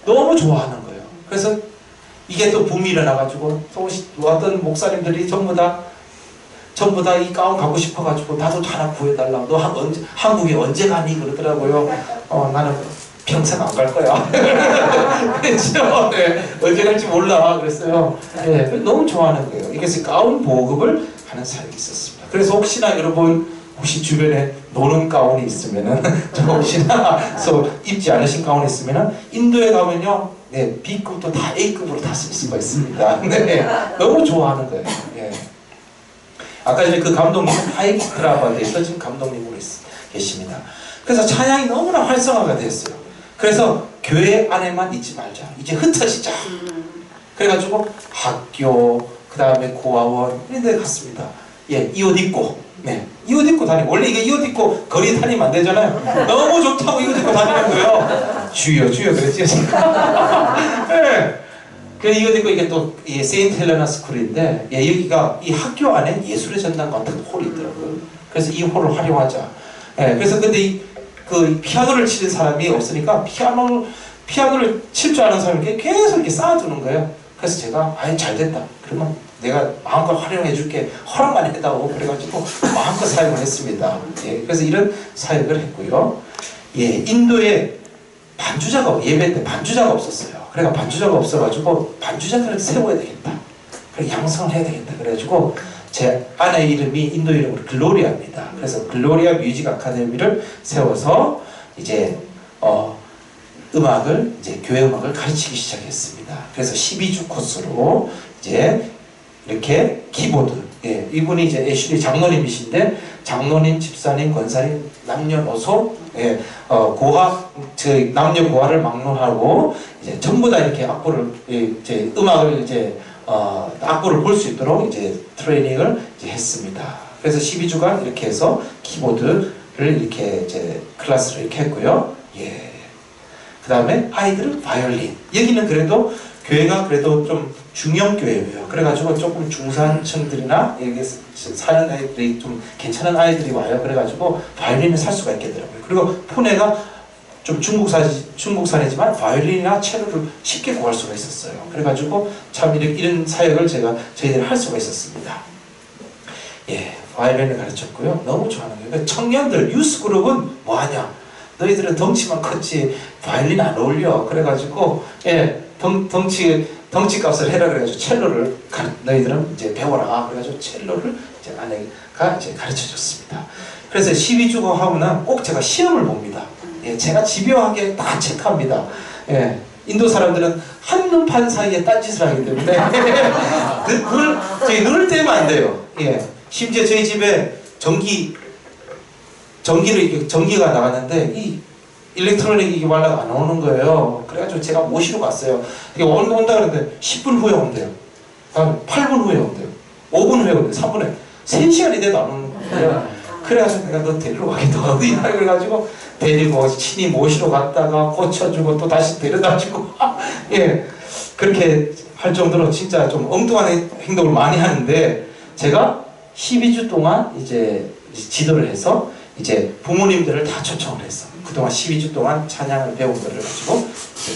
너무 좋아하는 거예요. 그래서 이게 또 붐이 일어나가지고 또 어떤 목사님들이 전부 다 이 가운 갖고 싶어가지고 나도 하나 구해달라고. 너 한국에 언제 가니? 그러더라고요. 나는 평생 안 갈 거야. 그랬죠. 네. 언제 갈지 몰라. 그랬어요. 네. 너무 좋아하는 거예요. 이게 가운 보급을 하는 사역이 있었습니다. 그래서 혹시나 여러분 혹시 주변에 노는 가운이 있으면은 혹시나 입지 않으신 가운이 있으면은 인도에 가면요, 네, B급도 다 A급으로 다 쓸 수가 있습니다. 네, 너무 좋아하는 거예요. 네. 아까 이제 그 감독님 하이크라바드에서 지금 감독님으로 계십니다. 그래서 찬양이 너무나 활성화가 됐어요. 그래서 교회 안에만 있지 말자. 이제 흩어지자. 그래가지고 학교, 그 다음에 고아원 이런 데 갔습니다. 예, 이 옷 입고, 네, 이 옷 입고 다니고, 원래 이게 이 옷 입고 거리 다니면 안 되잖아요. 너무 좋다고 이 옷 입고 다니는 거예요. 주여 그랬지. 네. 그래서 이 옷 입고 이게 또 세인트 헬레나 스쿨인데, 예, 여기가 이 학교 안에 예술의 전당 같은 홀이 있더라고요. 그래서 이 홀을 활용하자. 예, 그래서 근데 그 피아노를 치는 사람이 없으니까 피아노를 칠 줄 아는 사람이 계속 이렇게 쌓아두는 거예요. 그래서 제가 잘 됐다. 그러면 내가 마음껏 활용해 줄게. 허락만 해다오. 그래가지고 마음껏 사역을 했습니다. 예, 그래서 이런 사역을 했고요. 예, 인도에 예배 때 반주자가 없었어요. 그러니까 반주자가 없어가지고 반주자들을 세워야 되겠다. 그래 양성을 해야 되겠다. 그래가지고 제 아내 이름이 인도 이름으로 글로리아입니다. 그래서 글로리아 뮤직 아카데미를 세워서 이제 음악을 이제 교회 음악을 가르치기 시작했습니다. 그래서 12주 코스로 이제 이렇게 키보드, 예, 이분이 이제 애슐리 장로님이신데 장로님, 집사님, 권사님, 남녀노소, 예, 남녀 고아를 막론하고 이제 전부 다 이렇게 악보를 이제 음악을 이제 악보를 볼 수 있도록 이제 트레이닝을 이제 했습니다. 그래서 12주간 이렇게 해서 키보드를 이렇게 이제 클래스를 이렇게 했고요. 예. 그 다음에 아이들은 바이올린. 여기는 그래도 교회가 그래도 좀 중형교회예요. 그래가지고 조금 중산층들이나 여기 사는 아이들이 좀 괜찮은 아이들이 와요. 그래가지고 바이올린을 살 수가 있겠더라고요. 그리고 푸네가 좀 중국산이지만 바이올린이나 첼로를 쉽게 구할 수가 있었어요. 그래가지고 참 이런 사역을 저희들이 할 수가 있었습니다. 예, 바이올린을 가르쳤고요. 너무 좋아하는 거예요. 그러니까 청년들, 유스그룹은 뭐하냐? 너희들은 덩치만 컸지 바이올린 안 어울려. 그래가지고 예, 덩치 값을 해라 그래가지고 첼로를 너희들은 이제 배워라. 그래가지고 첼로를 이제 아내가 이제 가르쳐줬습니다. 그래서 12주고 하면은 꼭 제가 시험을 봅니다. 예, 제가 집요하게 다 체크합니다. 예, 인도 사람들은 한눈판 사이에 딴짓을 하기 때문에 그걸 저희 눈을 떼면 안 돼요. 예, 심지어 저희 집에 전기가 나갔는데 이 일렉트로닉이 말라가 안 오는 거예요. 그래가지고 제가 모시러 갔어요. 이게 온다 그러는데 10분 후에 온대요. 다음에 8분 후에 온대요. 5분 후에 온대요. 3분에 3시간이 돼도 안 오는 거예요. 그래가지고 내가 너 데리러 가기도 어디나 그래가지고 데리고 친히 모시러 갔다가 고쳐주고 또 다시 데려다주고 예, 그렇게 할 정도로 진짜 좀 엉뚱한 행동을 많이 하는데 제가 12주 동안 이제 지도를 해서 이제 부모님들을 다 초청을 했어. 그동안 12주 동안 찬양을 배운 거를 가지고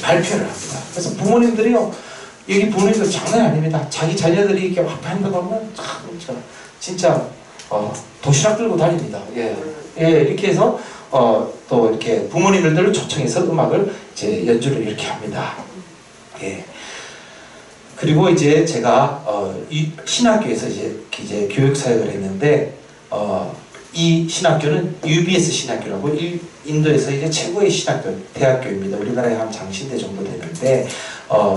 발표를 합니다. 그래서 부모님들이요, 여기 부모님들 장난이 아닙니다. 자기 자녀들이 이렇게 막 한다고 하면 진짜 도시락 들고 다닙니다. 예, 예, 이렇게 해서 또 이렇게 부모님들을 초청해서 음악을 이제 연주를 이렇게 합니다. 예. 그리고 이제 제가 이 신학교에서 이제 교육 사역을 했는데 이 신학교는 UBS 신학교라고 인도에서 이제 최고의 신학교 대학교입니다. 우리나라에 한 장신대 정도 되는데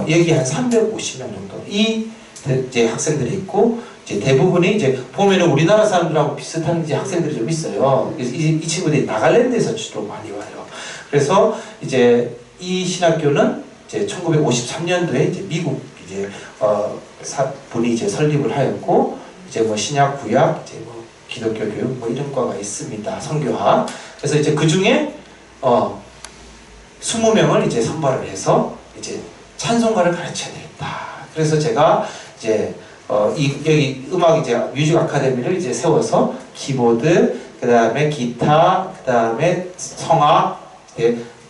여기 한 350명 정도 이제 학생들이 있고 이제 대부분이 이제 보면은 우리나라 사람들하고 비슷한 이제 학생들이 좀 있어요. 그래서 이 친구들이 나갈랜드에서 주로 많이 와요. 그래서 이제 이 신학교는 이제 1953년도에 이제 미국 이제 분이 이제 설립을 하였고 이제 뭐 신약 구약 이제 뭐 기독교 교육 뭐 이런 과가 있습니다. 선교학. 그래서 이제 그 중에 20명을 이제 선발을 해서 이제 찬송가를 가르쳐야 되겠다. 그래서 제가 이제 여기 음악 이제 뮤직 아카데미를 이제 세워서 키보드, 그 다음에 기타, 그 다음에 성악,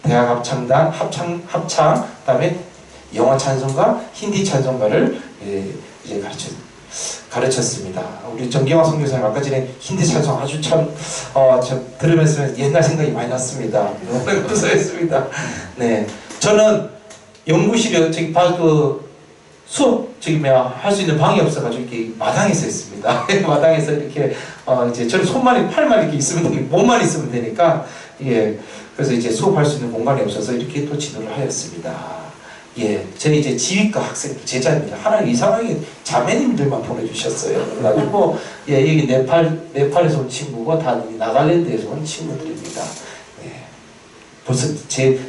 대학 합창단, 합창, 그 다음에 영어 찬송가, 힌디 찬송가를 이제 가르쳤습니다. 우리 정경화 선교사님 아까 전에 힌디 찬송 아주 참 저 들으면서 옛날 생각이 많이 났습니다. 너무 감사했습니다. 네, 저는 연구실에 저기 수업 할 수 있는 방이 없어가지고 이렇게 마당에서 했습니다. 마당에서 이렇게 이제 저는 손만 팔만 이렇게 있으면 몸만 있으면 되니까 예, 그래서 이제 수업할 수 있는 공간이 없어서 이렇게 또 지도를 하였습니다. 예, 저희 이제 지휘과 학생들 제자입니다. 하나님 이상하게 자매님들만 보내주셨어요. 그래가지고 예, 여기 네팔에서 온 친구고 다 나갈랜드에서 온 친구들입니다. 예, 벌써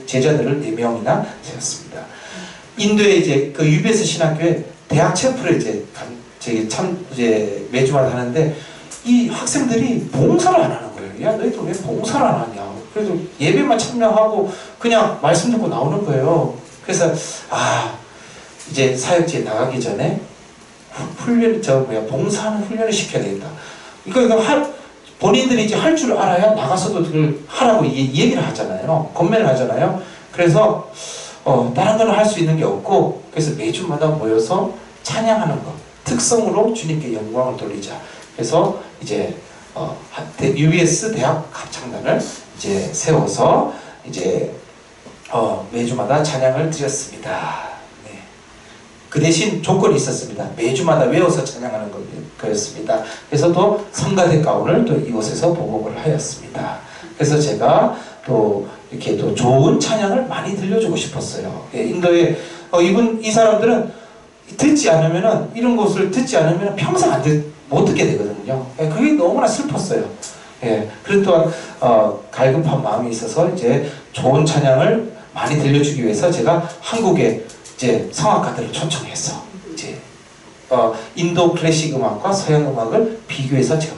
제자들을 4명이나 세웠습니다. 인도에 이제 그 UBS 신학교에 대학 체프를 이제 매주마다 하는데 이 학생들이 봉사를 안 하는 거예요. 야, 너희들 왜 봉사를 안 하냐? 그래도 예배만 참여하고 그냥 말씀 듣고 나오는 거예요. 그래서 이제 사역지에 나가기 전에 봉사하는 훈련을 시켜야 되겠다. 그러니까 본인들이 이제 할 줄 알아야 나가서도 그걸 하라고 얘기를 하잖아요. 권면을 하잖아요. 그래서 다른 거는 할 수 있는 게 없고, 그래서 매주마다 모여서 찬양하는 것, 특성으로 주님께 영광을 돌리자. 그래서 이제 UBS 대학 합창단을 이제 세워서 이제 매주마다 찬양을 드렸습니다. 네. 그 대신 조건이 있었습니다. 매주마다 외워서 찬양하는 거였습니다. 그래서 또 성가대 가운을 또 이곳에서 보급을 하였습니다. 그래서 제가 또 이렇게 또 좋은 찬양을 많이 들려주고 싶었어요. 예, 인도에 이 사람들은 듣지 않으면은 이런 것을 듣지 않으면 평생 못 듣게 되거든요. 예, 그게 너무나 슬펐어요. 예, 그리고 또한 갈급한 마음이 있어서 이제 좋은 찬양을 많이 들려주기 위해서 제가 한국에 이제 성악가들을 초청해서 이제 인도 클래식 음악과 서양 음악을 비교해서 제가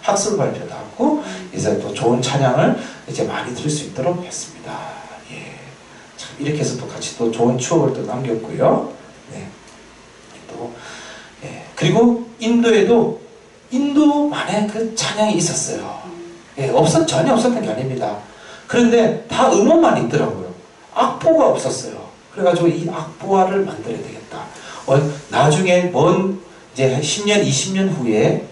학술 발표도 하고 이제 또 좋은 찬양을 이제 많이 들을 수 있도록 했습니다. 예, 참 이렇게 해서 또 같이 또 좋은 추억을 또 남겼고요. 네, 또 예, 그리고 인도에도 인도만의 그 찬양이 있었어요. 예, 전혀 없었던 게 아닙니다. 그런데 다 음원만 있더라고요. 악보가 없었어요. 그래가지고 이 악보화를 만들어야 되겠다. 나중에 이제 10년, 20년 후에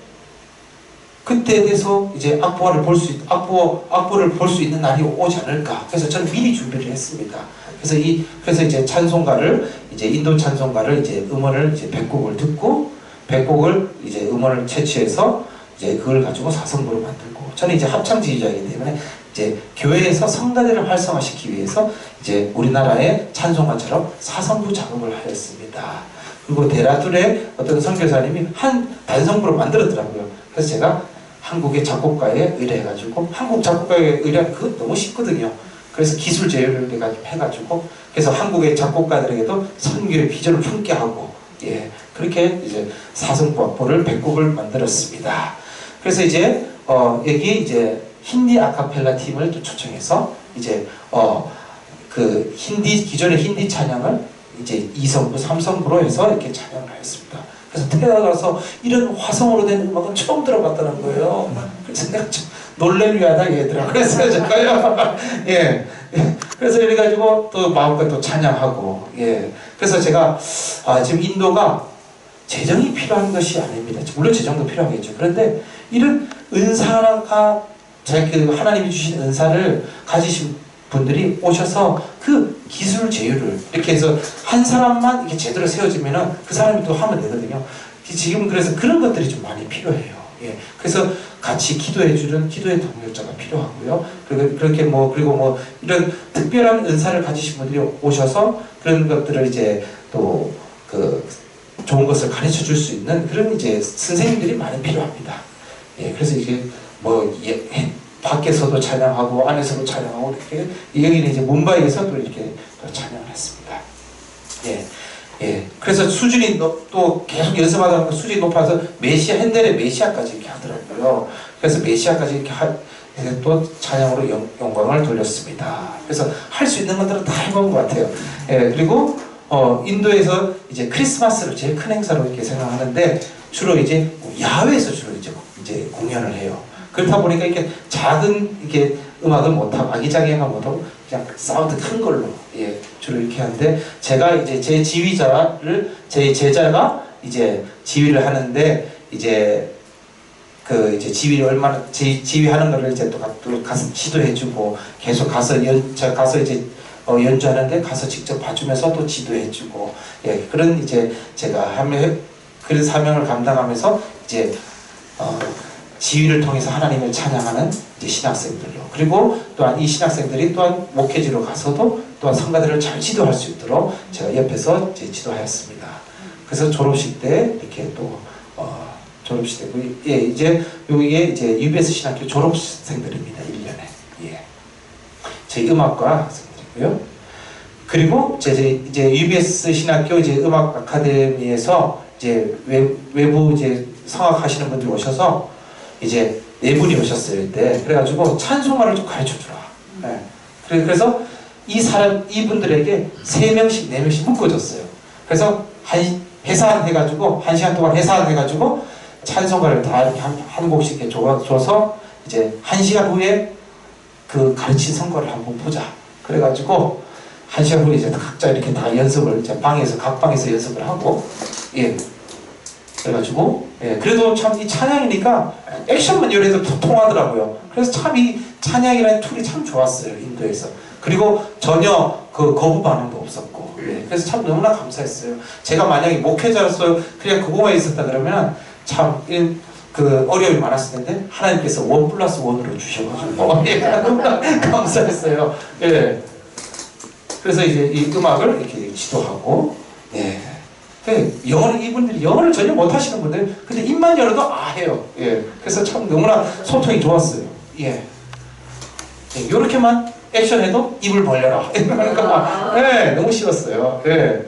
그때에 대해서 이제 악보를 볼 수 있는 날이 오지 않을까. 그래서 저는 미리 준비를 했습니다. 그래서 이제 찬송가를 인도 찬송가를 이제 음원을 이제 100곡을 듣고 100곡을 이제 음원을 채취해서 이제 그걸 가지고 사성부로 만들고, 저는 이제 합창 지휘자이기 때문에 이제 교회에서 성가대를 활성화시키기 위해서 이제 우리나라의 찬송가처럼 사성부 작업을 하였습니다. 그리고 데라툴의 어떤 선교사님이 한 단성부로 만들었더라고요. 그래서 제가 한국의 작곡가에 의뢰해가지고, 한국 작곡가에 의뢰하면 그거 너무 쉽거든요. 그래서 기술 제휴를 해가지고, 그래서 한국의 작곡가들에게도 선교의 비전을 품게 하고, 예, 그렇게 이제 사성부 악보를 100곡을 만들었습니다. 그래서 이제 여기 이제 힌디 아카펠라 팀을 또 초청해서 이제 그 기존의 힌디 찬양을 이제 2성부, 3성부로 해서 이렇게 찬양을 하였습니다. 그래서 태어나서 이런 화성으로 된 음악은 처음 들어봤다는 거예요. 그래서 내가 좀 놀래미하다 얘들아. 그래서 제가요, 예. 그래서 이래가지고 또 마음껏 또 찬양하고, 예. 그래서 제가 지금 인도가 재정이 필요한 것이 아닙니다. 물론 재정도 필요하겠죠. 그런데 이런 은사가 그 하나님이 주신 은사를 가지신 분들이 오셔서 그 기술 제휴를 이렇게 해서 한 사람만 이렇게 제대로 세워지면은 그 사람이 또 하면 되거든요. 지금 그래서 그런 것들이 좀 많이 필요해요. 예. 그래서 같이 기도해주는 기도의 동역자가 필요하고요. 그리고 이런 특별한 은사를 가지신 분들이 오셔서 그런 것들을 이제 또 좋은 것을 가르쳐 줄 수 있는 그런 이제 선생님들이 많이 필요합니다. 예. 그래서 이게 밖에서도 찬양하고 안에서도 찬양하고 이렇게, 여기는 이제 뭄바이에서도 이렇게 찬양을 했습니다. 예, 예. 그래서 수준이 또 계속 연습하다 보니까 수준이 높아서 핸델의 메시아까지 이렇게 하더라고요. 그래서 메시아까지 이렇게 또 찬양으로 영광을 돌렸습니다. 그래서 할 수 있는 것들은 다 해본 것 같아요. 예, 그리고 인도에서 이제 크리스마스를 제일 큰 행사로 이렇게 생각하는데 주로 이제 야외에서 주로 이제 공연을 해요. 그렇다 보니까 이렇게 작은 이렇게 음악을 못하고 아기자기한 못하고 그냥 사운드 큰 걸로 예, 주로 이렇게 하는데 제가 이제 제 지휘자를 제 제자가 이제 지휘를 하는데 이제 그 이제 지휘를 얼마나 지휘하는 거를 이제 또 가서 지도해주고 계속 가서 가서 이제 연주하는데 가서 직접 봐주면서 또 지도해주고 예, 그런 이제 제가 그런 사명을 감당하면서 이제 지휘를 통해서 하나님을 찬양하는 이제 신학생들로 그리고 또한 이 신학생들이 또한 목회지로 가서도 또한 성가들을 잘 지도할 수 있도록 제가 옆에서 이제 지도하였습니다. 그래서 졸업식 때 이렇게 또 졸업식 때고 예, 이제 여기에 이제 UBS 신학교 졸업생들입니다. 1년에 예, 저희 음악과 학생들이고요. 그리고 이제 UBS 신학교 이제 음악 아카데미에서 이제 외부 이제 성악하시는 분들이 오셔서 이제 네 분이 오셨어요 이때. 그래가지고 찬송가를 좀 가르쳐 주라. 예. 그래서 이분들에게 3명씩 4명씩 묶어줬어요. 그래서 해산해가지고 1시간 동안 해산해가지고 찬송가를 다 이렇게 한 곡씩 이렇게 줘서 이제 1시간 후에 그 가르친 성과를 한번 보자. 그래가지고 1시간 후에 이제 각자 이렇게 다 연습을 이제 각 방에서 연습을 하고 예. 그래가지고 예, 그래도 참 이 찬양이니까 액션만 열해도 통하더라고요. 그래서 참 이 찬양이라는 툴이 참 좋았어요 인도에서. 그리고 전혀 그 거부 반응도 없었고 예, 그래서 참 너무나 감사했어요. 제가 만약에 목회자로서 그냥 그거만 있었다 그러면 참 그 어려움이 많았을 텐데 하나님께서 1+1으로 주셔가지고 예, 너무나 감사했어요. 예, 그래서 이제 이 음악을 이렇게 지도하고 예. 이분들이 영어를 전혀 못하시는 분들 근데 입만 열어도 해요. 예. 그래서 참 너무나 소통이 좋았어요. 예. 예. 요렇게만 액션해도 입을 벌려라. 그러니까 예, 너무 쉬웠어요. 예.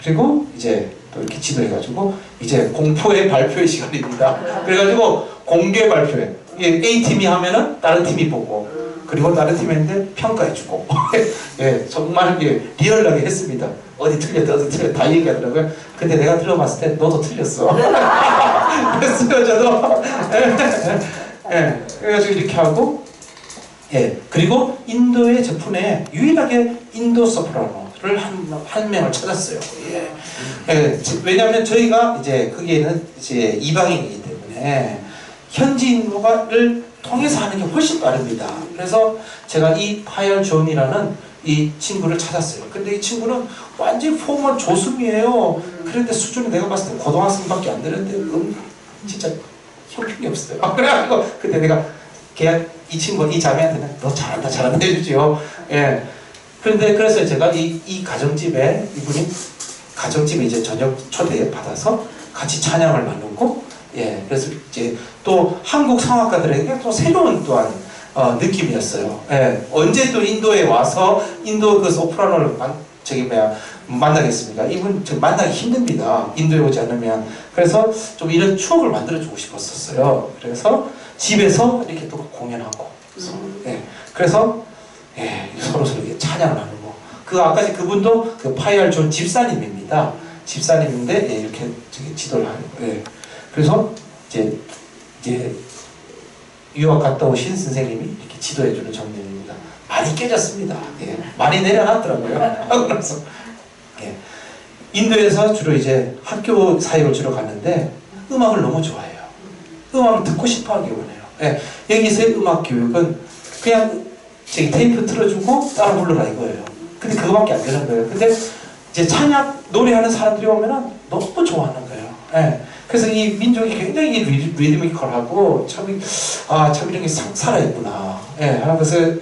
그리고 이제 또 이렇게 지도해가지고 이제 공포의 발표의 시간입니다. 그래가지고 공개 발표회. 예, A팀이 하면은 다른 팀이 보고 그리고 다른 팀이 했는데 평가해주고 예, 정말 예, 리얼하게 했습니다. 어디 틀렸다 다 얘기하더라고요. 근데 내가 들어봤을 때 너도 틀렸어. 그랬어요 저도. 예, 그래가지고 이렇게 하고 예, 그리고 인도의 제품에 유일하게 인도 소프라노를 한 명을 찾았어요. 예. 예, 왜냐하면 저희가 이제 거기에는 이제 이방인이기 때문에 현지인과를 통해서 하는 게 훨씬 빠릅니다. 그래서 제가 이 파열 존이라는 이 친구를 찾았어요. 근데 이 친구는 완전히 포멀 조숙이에요. 그런데 수준이 내가 봤을 때 고등학생밖에 안 되는데 진짜 형편이 없어요. 그래가지고 근데 내가 이 친구 이 자매한테는 너 잘한다 해주지요. 예. 그런데 그래서 제가 이 가정집에 이분이 가정집에 이제 저녁 초대 받아서 같이 찬양을 나누고 예. 그래서 이제 또 한국 성악가들에게 또 새로운 또한 느낌이었어요. 예. 언제 또 인도에 와서 인도 그 소프라노를 만나겠습니까? 이분 좀 만나기 힘듭니다. 인도에 오지 않으면. 그래서 좀 이런 추억을 만들어주고 싶었었어요. 그래서 집에서 이렇게 또 공연하고. 예. 그래서 예, 서로 이렇게 찬양을 나누고. 아까 그분도 그 파이알 존 집사님입니다. 집사님인데 예, 이렇게 지도를 하고. 예. 그래서 이제 유학 갔다 오신 선생님이 이렇게 지도해주는 장면입니다. 많이 깨졌습니다. 예. 많이 내려놨더라고요. 그래서 예. 인도에서 주로 이제 학교 사역을 주로 갔는데 음악을 너무 좋아해요. 음악을 듣고 싶어하기 원해요. 예. 여기서의 음악 교육은 그냥 테이프 틀어주고 따라 불러라 이거예요. 근데 그거밖에 안 되는 거예요. 근데 이제 찬양 노래하는 사람들이 오면은 너무 좋아하는 거예요. 예. 그래서 이 민족이 굉장히 리드미컬하고 참 이런 게 살아있구나. 예,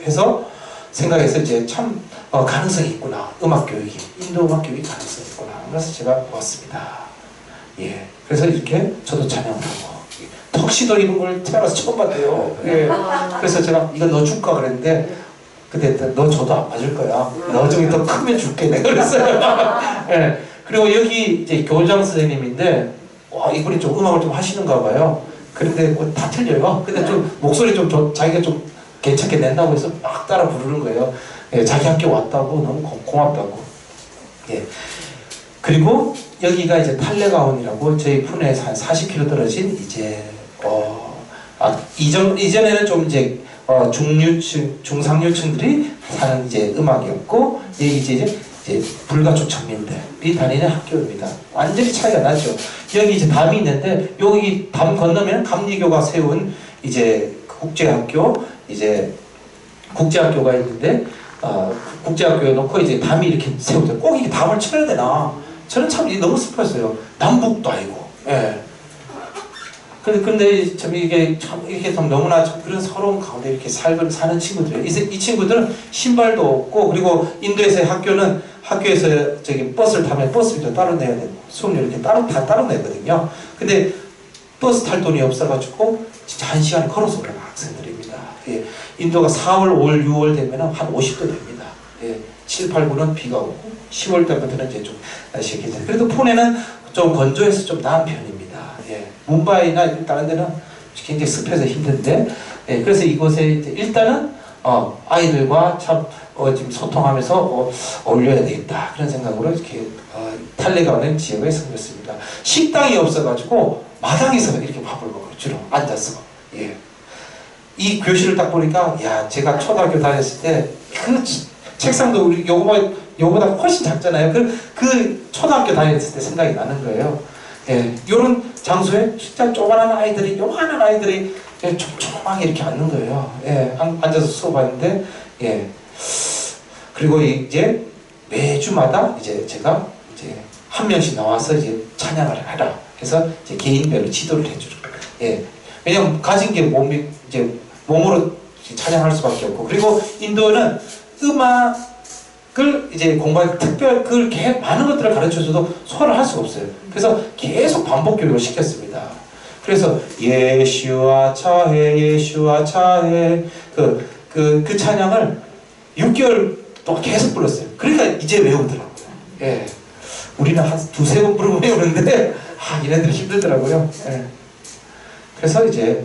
그래서 생각해서 이제 참 가능성이 있구나. 음악 교육이 인도 음악 교육이 가능성이 있구나. 그래서 제가 보았습니다. 예, 그래서 이렇게 저도 찬양을 하고 턱시도 입은 걸 태어나서 처음 봤대요. 예, 그래서 제가 이거 너 줄까 그랬는데 그때 너 줘도 안 맞을 거야. 너 중에 더 크면 줄게 내가 그랬어요. 예, 그리고 여기 이제 교장 선생님인데. 와, 이분이 좀 음악을 좀 하시는가 봐요. 그런데 뭐 다 틀려요. 근데 좀 목소리 좀 자기가 좀 괜찮게 낸다고 해서 막 따라 부르는 거예요. 예, 자기 학교 왔다고 너무 고맙다고. 예. 그리고 여기가 이제 탈레가온이라고 저희 푸네에서 한 40km 떨어진 이제 이전에는 좀 이제 중류층, 중상류층들이 사는 이제 음악이었고, 이제 불가촉 청년들이 다니는 학교입니다. 완전히 차이가 나죠. 여기 이제 담이 있는데, 여기 담 건너면 감리교가 세운 이제 국제학교, 이제 국제학교가 있는데, 국제학교에 놓고 이제 담이 이렇게 세우죠. 꼭 이게 담을 쳐야 되나? 저는 참 너무 슬펐어요. 남북도 아니고. 예. 근데 참 이게 참 너무나 참 그런 서러운 가운데 이렇게 사는 친구들이에요. 이 친구들은 신발도 없고, 그리고 인도에서의 학교에서 저기 버스를 타면 버스비도 따로 내야 되고, 수업료 이렇게 다 따로 내거든요. 근데 버스 탈 돈이 없어가지고 진짜 1시간에 걸어서 오는 학생들입니다. 예. 인도가 4월, 5월, 6월 되면 한 50도 됩니다. 예. 7, 8, 9는 비가 오고 10월 달부터는 이제 좀 날씨가 괜찮아요. 그래도 푸네는 좀 건조해서 좀 나은 편입니다. 예. 뭄바이나 다른 데는 굉장히 습해서 힘든데, 예. 그래서 이곳에 일단은 아이들과 참 지금 소통하면서 어울려야 되겠다 그런 생각으로 이렇게 탈레가 오는 지역에 생겼습니다. 식당이 없어가지고 마당에서 이렇게 밥을 먹어요. 주로 앉아서. 예. 이 교실을 딱 보니까, 야, 제가 초등학교 다녔을 때 그 책상도 우리 요거보다 훨씬 작잖아요. 그 초등학교 다녔을 때 생각이 나는 거예요. 예, 요런 장소에 진짜 요만한 아이들이 촘촘하게 이렇게 앉는 거예요. 예, 앉아서 수업하는데, 예. 그리고 이제 매주마다 이제 제가 이제 한 명씩 나와서 이제 찬양을 하라 해서 이제 개인별로 지도를 해주죠. 예. 왜냐면 가진 게 몸으로 찬양할 수밖에 없고, 그리고 인도는 음악을 이제 공부할 그걸 많은 것들을 가르쳐줘도 소화를 할 수가 없어요. 그래서 계속 반복 교육을 시켰습니다. 그래서 예슈아 차해 예슈아 차해 그 찬양을 6개월 동안 계속 불렀어요. 그러니까 이제 외우더라고요. 예. 우리는 한 2-3번 부르고 외우는데 얘네들이 힘들더라고요. 예. 그래서 이제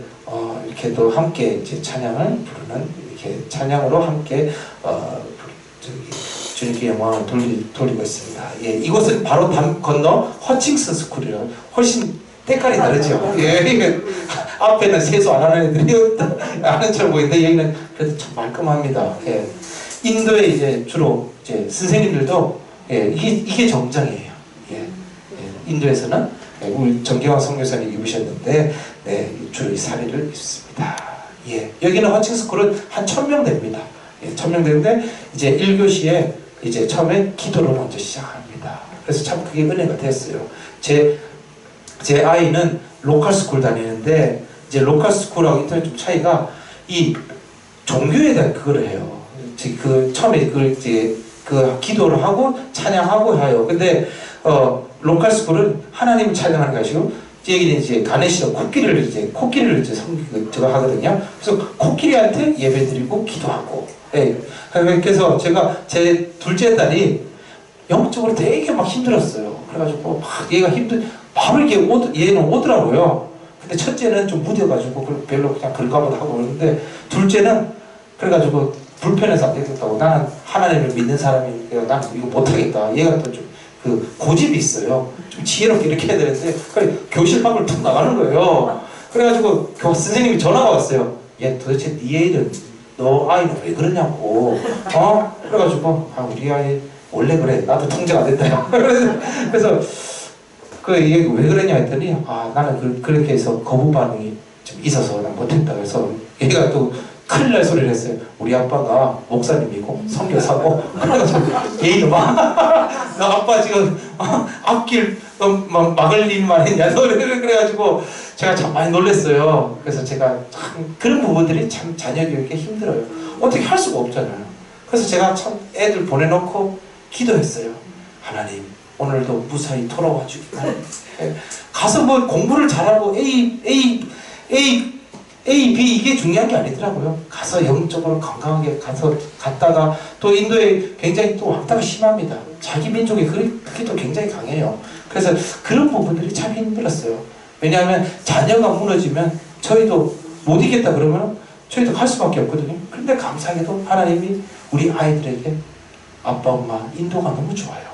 이렇게 또 함께 이제 찬양을 부르는, 이렇게 찬양으로 함께 주님께 영광을 돌리고 있습니다. 예, 이곳은 바로 담 건너 허칭슨 스쿨이라고, 훨씬 때깔이 다르죠. 예, 앞에는 세수 안 하는 애들이 아는 척 보이는데 여기는 그래도 참 말끔합니다. 예, 인도에 이제 주로 이제 선생님들도, 예, 이게 정장이에요. 예, 인도에서는 우리 정경환 선교사님 입으셨는데, 네, 주로 이 사례를 입습니다. 예, 여기는 허칭스쿨은 한 1000명 됩니다. 예, 1000명 되는데 이제 1교시에 이제 처음에 기도를 먼저 시작합니다. 그래서 참 그게 은혜가 됐어요. 제 아이는 로컬 스쿨 다니는데, 이제 로컬 스쿨하고 인터넷 좀 차이가, 이 종교에 대한 그거를 해요. 처음에 그 기도를 하고 찬양하고 해요. 근데 로컬 스쿨은 하나님을 찬양하는 것이고, 여기는 이제 가네시로 코끼리를 이제 제가 하거든요. 그래서 코끼리한테 예배드리고 기도하고. 예. 그래서 제가 제 둘째 딸이 영적으로 되게 막 힘들었어요. 그래가지고 막 얘가 바로 이게 얘는 오더라고요. 근데 첫째는 좀 무뎌가지고 별로 그냥 그런가 보다 하고 그러는데, 둘째는 그래가지고 불편해서 안 되겠다고, 나는 하나님을 믿는 사람이니까 나는 이거 못하겠다. 얘가 또 좀 고집이 있어요. 좀 지혜롭게 이렇게 해야 되는데, 그래 교실 밖을 툭 나가는 거예요. 그래가지고 선생님이 전화가 왔어요. 얘 도대체 네 애는, 너 아이는 왜 그러냐고. 그래가지고 우리 아이 원래 그래. 나도 통제가 안 됐다. 그래서 얘 왜 그러냐 했더니, 나는 그렇게 해서 거부 반응이 좀 있어서 난 못했다. 그래서 얘가 또 큰일 날 소리를 했어요. 우리 아빠가 목사님이고 선교사고, 그래가지고 얘 이놈아, 너 아빠 지금 앞길 막을 일만 했냐. 그래가지고 제가 참 많이 놀랐어요. 그래서 제가 참 그런 부분들이 참 자녀 교육에 힘들어요. 어떻게 할 수가 없잖아요. 그래서 제가 참 애들 보내놓고 기도했어요. 하나님, 오늘도 무사히 돌아와 주기 바랍니다. 가서 뭐 공부를 잘하고 A, B 이게 중요한 게 아니더라고요. 가서 영적으로 건강하게 갔다가, 또 인도에 굉장히 또 왕따가 심합니다. 자기 민족이 그게 또 굉장히 강해요. 그래서 그런 부분들이 참 힘들었어요. 왜냐하면 자녀가 무너지면 저희도 못 이겼다 그러면 저희도 갈 수밖에 없거든요. 그런데 감사하게도 하나님이 우리 아이들에게 아빠, 엄마, 인도가 너무 좋아요.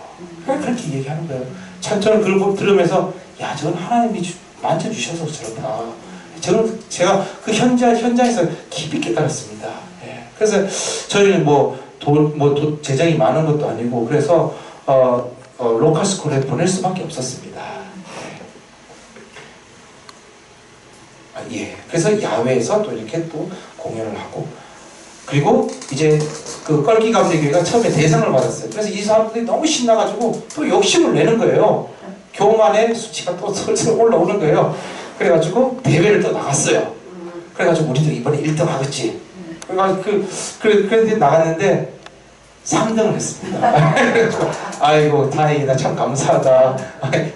그렇게 얘기하는 거예요. 참 저는 그걸 들으면서, 야, 저건 하나님이 만져주셔서 저렇다. 제가 그 현장에서 깊이 깨달았습니다. 예. 그래서 저희는 재정이 많은 것도 아니고 그래서 로컬 스쿨에 보낼 수밖에 없었습니다. 예. 그래서 야외에서 또 이렇게 또 공연을 하고 그리고 이제 그 껄기감리교회가 처음에 대상을 받았어요. 그래서 이 사람들이 너무 신나가지고 또 욕심을 내는 거예요. 교만의 수치가 또 슬슬 올라오는 거예요. 그래가지고 대회를 또 나갔어요. 그래가지고 우리도 이번에 1등 하겠지. 그런데 나갔는데 3등을 했습니다. 그래가지고 아이고 다행이다 참 감사하다.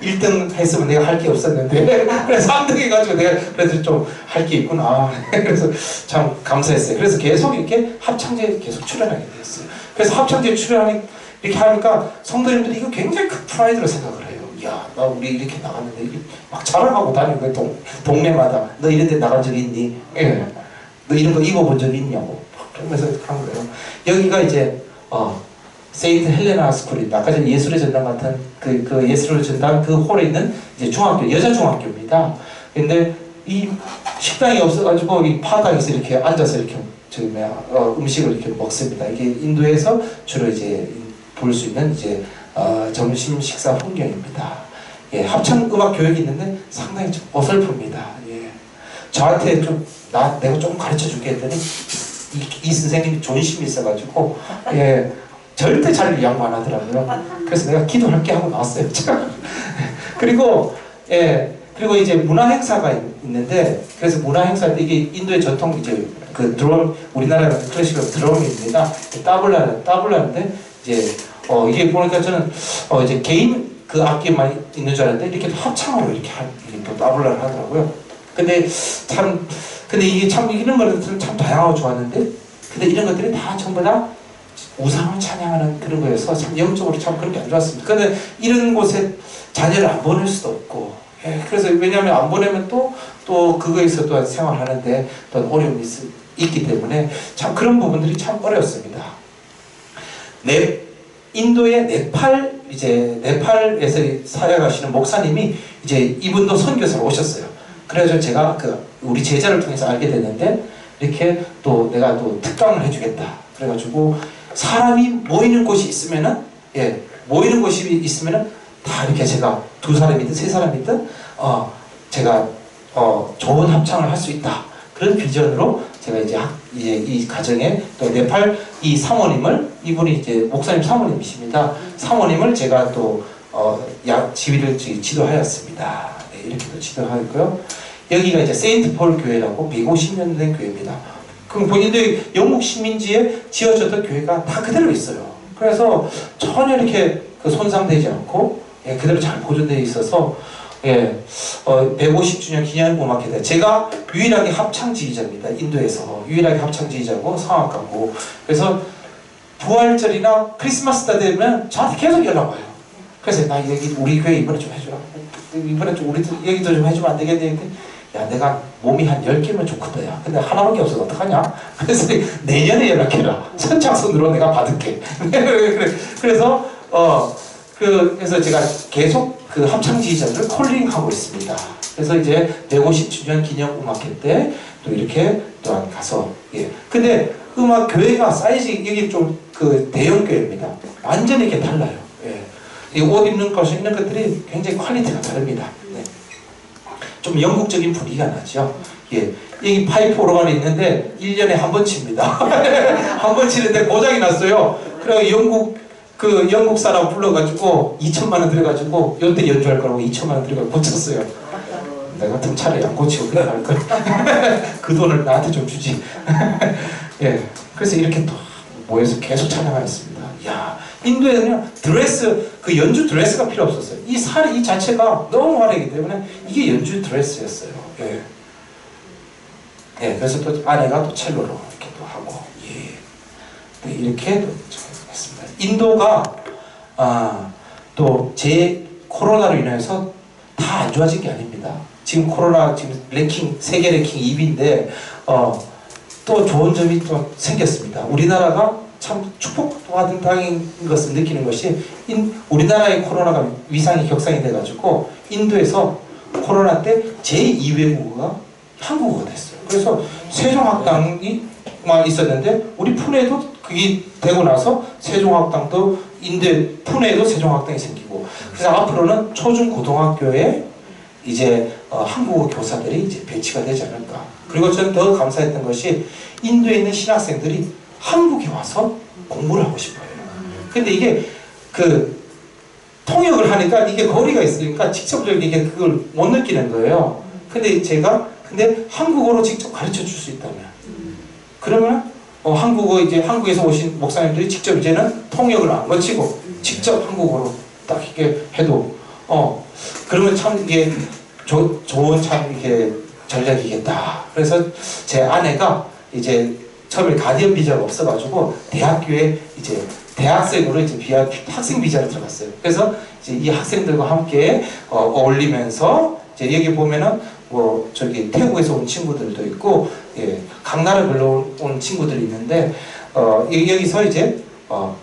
1등 했으면 내가 할 게 없었는데 그래서 3등 해가지고 내가 그래도 좀 할 게 있구나. 그래서 참 감사했어요. 그래서 계속 이렇게 합창제에 계속 출연하게 되었어요. 그래서 합창제에 이렇게 하니까 성도님들이 이거 굉장히 큰 프라이드로 생각을 해요. 야, 나 우리 이렇게 나갔는데 이게 막 자랑하고 다니는 거야. 동네마다 너 이런 데 나간 적이 있니? 예. 너 이런 거 입어본 적이 있냐고. 그러면서 그런 거예요. 여기가 이제 세인트 헬레나 스쿨입니다. 아까 전에 예술의 전당 같은 그 예술의 전당 그 홀에 있는 이제 중학교, 여자 중학교입니다. 근데 이 식당이 없어가지고 이 바닥에서 이렇게 앉아서 이렇게 음식을 이렇게 먹습니다. 이게 인도에서 주로 이제 볼 수 있는 이제 점심 식사 풍경입니다. 예, 합창 음악 교육이 있는데 상당히 좀 어설픕니다. 예. 저한테 내가 조금 가르쳐 줄게 했더니 이 선생님이 존심이 있어가지고 예, 절대 자리를 양보 안 하더라고요. 그래서 내가 기도할게 하고 나왔어요. 그리고 이제 문화 행사가 있는데 그래서 문화 행사 이게 인도의 전통 이제 그 드럼 우리나라 클래식은 드럼입니다. 따블라인데 이제 이게 보니까 저는 이제 개인 그 악기만 있는 줄 알았는데 이렇게 합창으로 이렇게 또 따블라를 하더라고요. 근데 이게 참 이런 것들은 참 다양하고 좋았는데 근데 이런 것들이 다 전부 다 우상을 찬양하는 그런 거여서 참 영적으로 참 그렇게 안 좋았습니다. 근데 이런 곳에 자녀를 안 보낼 수도 없고 그래서 왜냐하면 안 보내면 또 그거에서 또 생활하는데 또 어려움이 있기 때문에 참 그런 부분들이 참 어려웠습니다. 인도의 네팔에서 사역하시는 목사님이 이제 이분도 선교사로 오셨어요. 그래서 제가 우리 제자를 통해서 알게 됐는데 이렇게 또 내가 또 특강을 해주겠다. 그래가지고 사람이 모이는 곳이 있으면은 다 이렇게 제가 2사람이든 3사람이든 제가 좋은 합창을 할 수 있다. 그런 비전으로 제가 이제 이 가정에 또 네팔 이 사모님을 이분이 이제 목사님 사모님이십니다. 사모님을 제가 또 지휘를 지도하였습니다. 네, 이렇게 또 지도하였고요. 여기가 이제 세인트 폴 교회라고 150년 된 교회입니다. 그럼 본인들 영국 식민지에 지어졌던 교회가 다 그대로 있어요. 그래서 전혀 이렇게 손상되지 않고 그대로 잘 보존되어 있어서 150주년 기념음악회다. 제가 유일하게 합창지휘자입니다. 인도에서 유일하게 합창지휘자고 성악가고 그래서 부활절이나 크리스마스 때 되면 저한테 계속 연락 와요. 그래서 나 여기 우리 교회 이번에 좀 해주라. 이번에 좀 우리 얘기도 좀 해주면 안 되겠니? 야 내가 몸이 한 10개면 좋거든. 야. 근데 하나밖에 없어서 어떡하냐? 그래서 내년에 연락해라. 선착순으로 내가 받을게. 그래서 그래서 제가 계속 그 합창지휘자들을 콜링하고 있습니다. 그래서 이제 150주년 기념 음악회 때 또 이렇게 또한 가서 근데 음악 교회가 사이즈 여기 좀 그 대형 교회입니다. 완전히 이렇게 달라요. 이 옷 입는 것들이 굉장히 퀄리티가 다릅니다. 네. 좀 영국적인 분위기가 나죠. 여기 파이프 오르간이 있는데 1년에 한 번 칩니다. 한 번 치는데 고장이 났어요. 그래서 영국 사람 불러가지고 2천만 원 들여가지고 요때 연주할 거라고 2천만 원 들여가지고 고쳤어요. 내가 같으면 차라리 안 고치고 그냥 할 걸. 그 돈을 나한테 좀 주지. 그래서 이렇게 또 모여서 계속 찬양하였습니다. 야, 인도에는요 그 연주 드레스가 필요 없었어요. 이 살이 이 자체가 너무 화려하기 때문에 이게 연주 드레스였어요. 그래서 또 아내가 또 첼로로 이렇게 또 하고 이렇게 또 했습니다. 인도가 또 코로나로 인해서 다 안 좋아진 게 아닙니다. 지금 코로나 세계 랭킹 2위인데 또 좋은 점이 또 생겼습니다. 우리나라가 참 축복받은 땅인 것을 느끼는 것이 우리나라의 코로나가 위상이 격상이 돼가지고 인도에서 코로나 때 제2외국어가 한국어가 됐어요. 그래서 세종학당이만 있었는데 우리 푸네도 그게 되고 나서 세종학당도 푸네에도 세종학당이 생기고 그래서 앞으로는 초중 고등학교에 이제 한국어 교사들이 이제 배치가 되지 않을까. 그리고 저는 더 감사했던 것이 인도에 있는 신학생들이 한국에 와서 공부를 하고 싶어요. 근데 이게 통역을 하니까 이게 거리가 있으니까 직접적으로 이게 그걸 못 느끼는 거예요. 근데 한국어로 직접 가르쳐 줄 수 있다면 그러면 한국어 이제 한국에서 오신 목사님들이 직접 이제는 통역을 안 거치고 직접 한국어로 딱 이렇게 해도 그러면 참 이게 좋은 참 이게 전략이겠다. 그래서 제 아내가 이제 처음에 가디언 비자가 없어가지고 대학교에 이제 대학생으로 이제 학생 비자로 들어갔어요. 그래서 이제 이 학생들과 함께 어울리면서 이제 여기 보면은 뭐 저기 태국에서 온 친구들도 있고 각 나라별로 온 친구들이 있는데 여기서 이제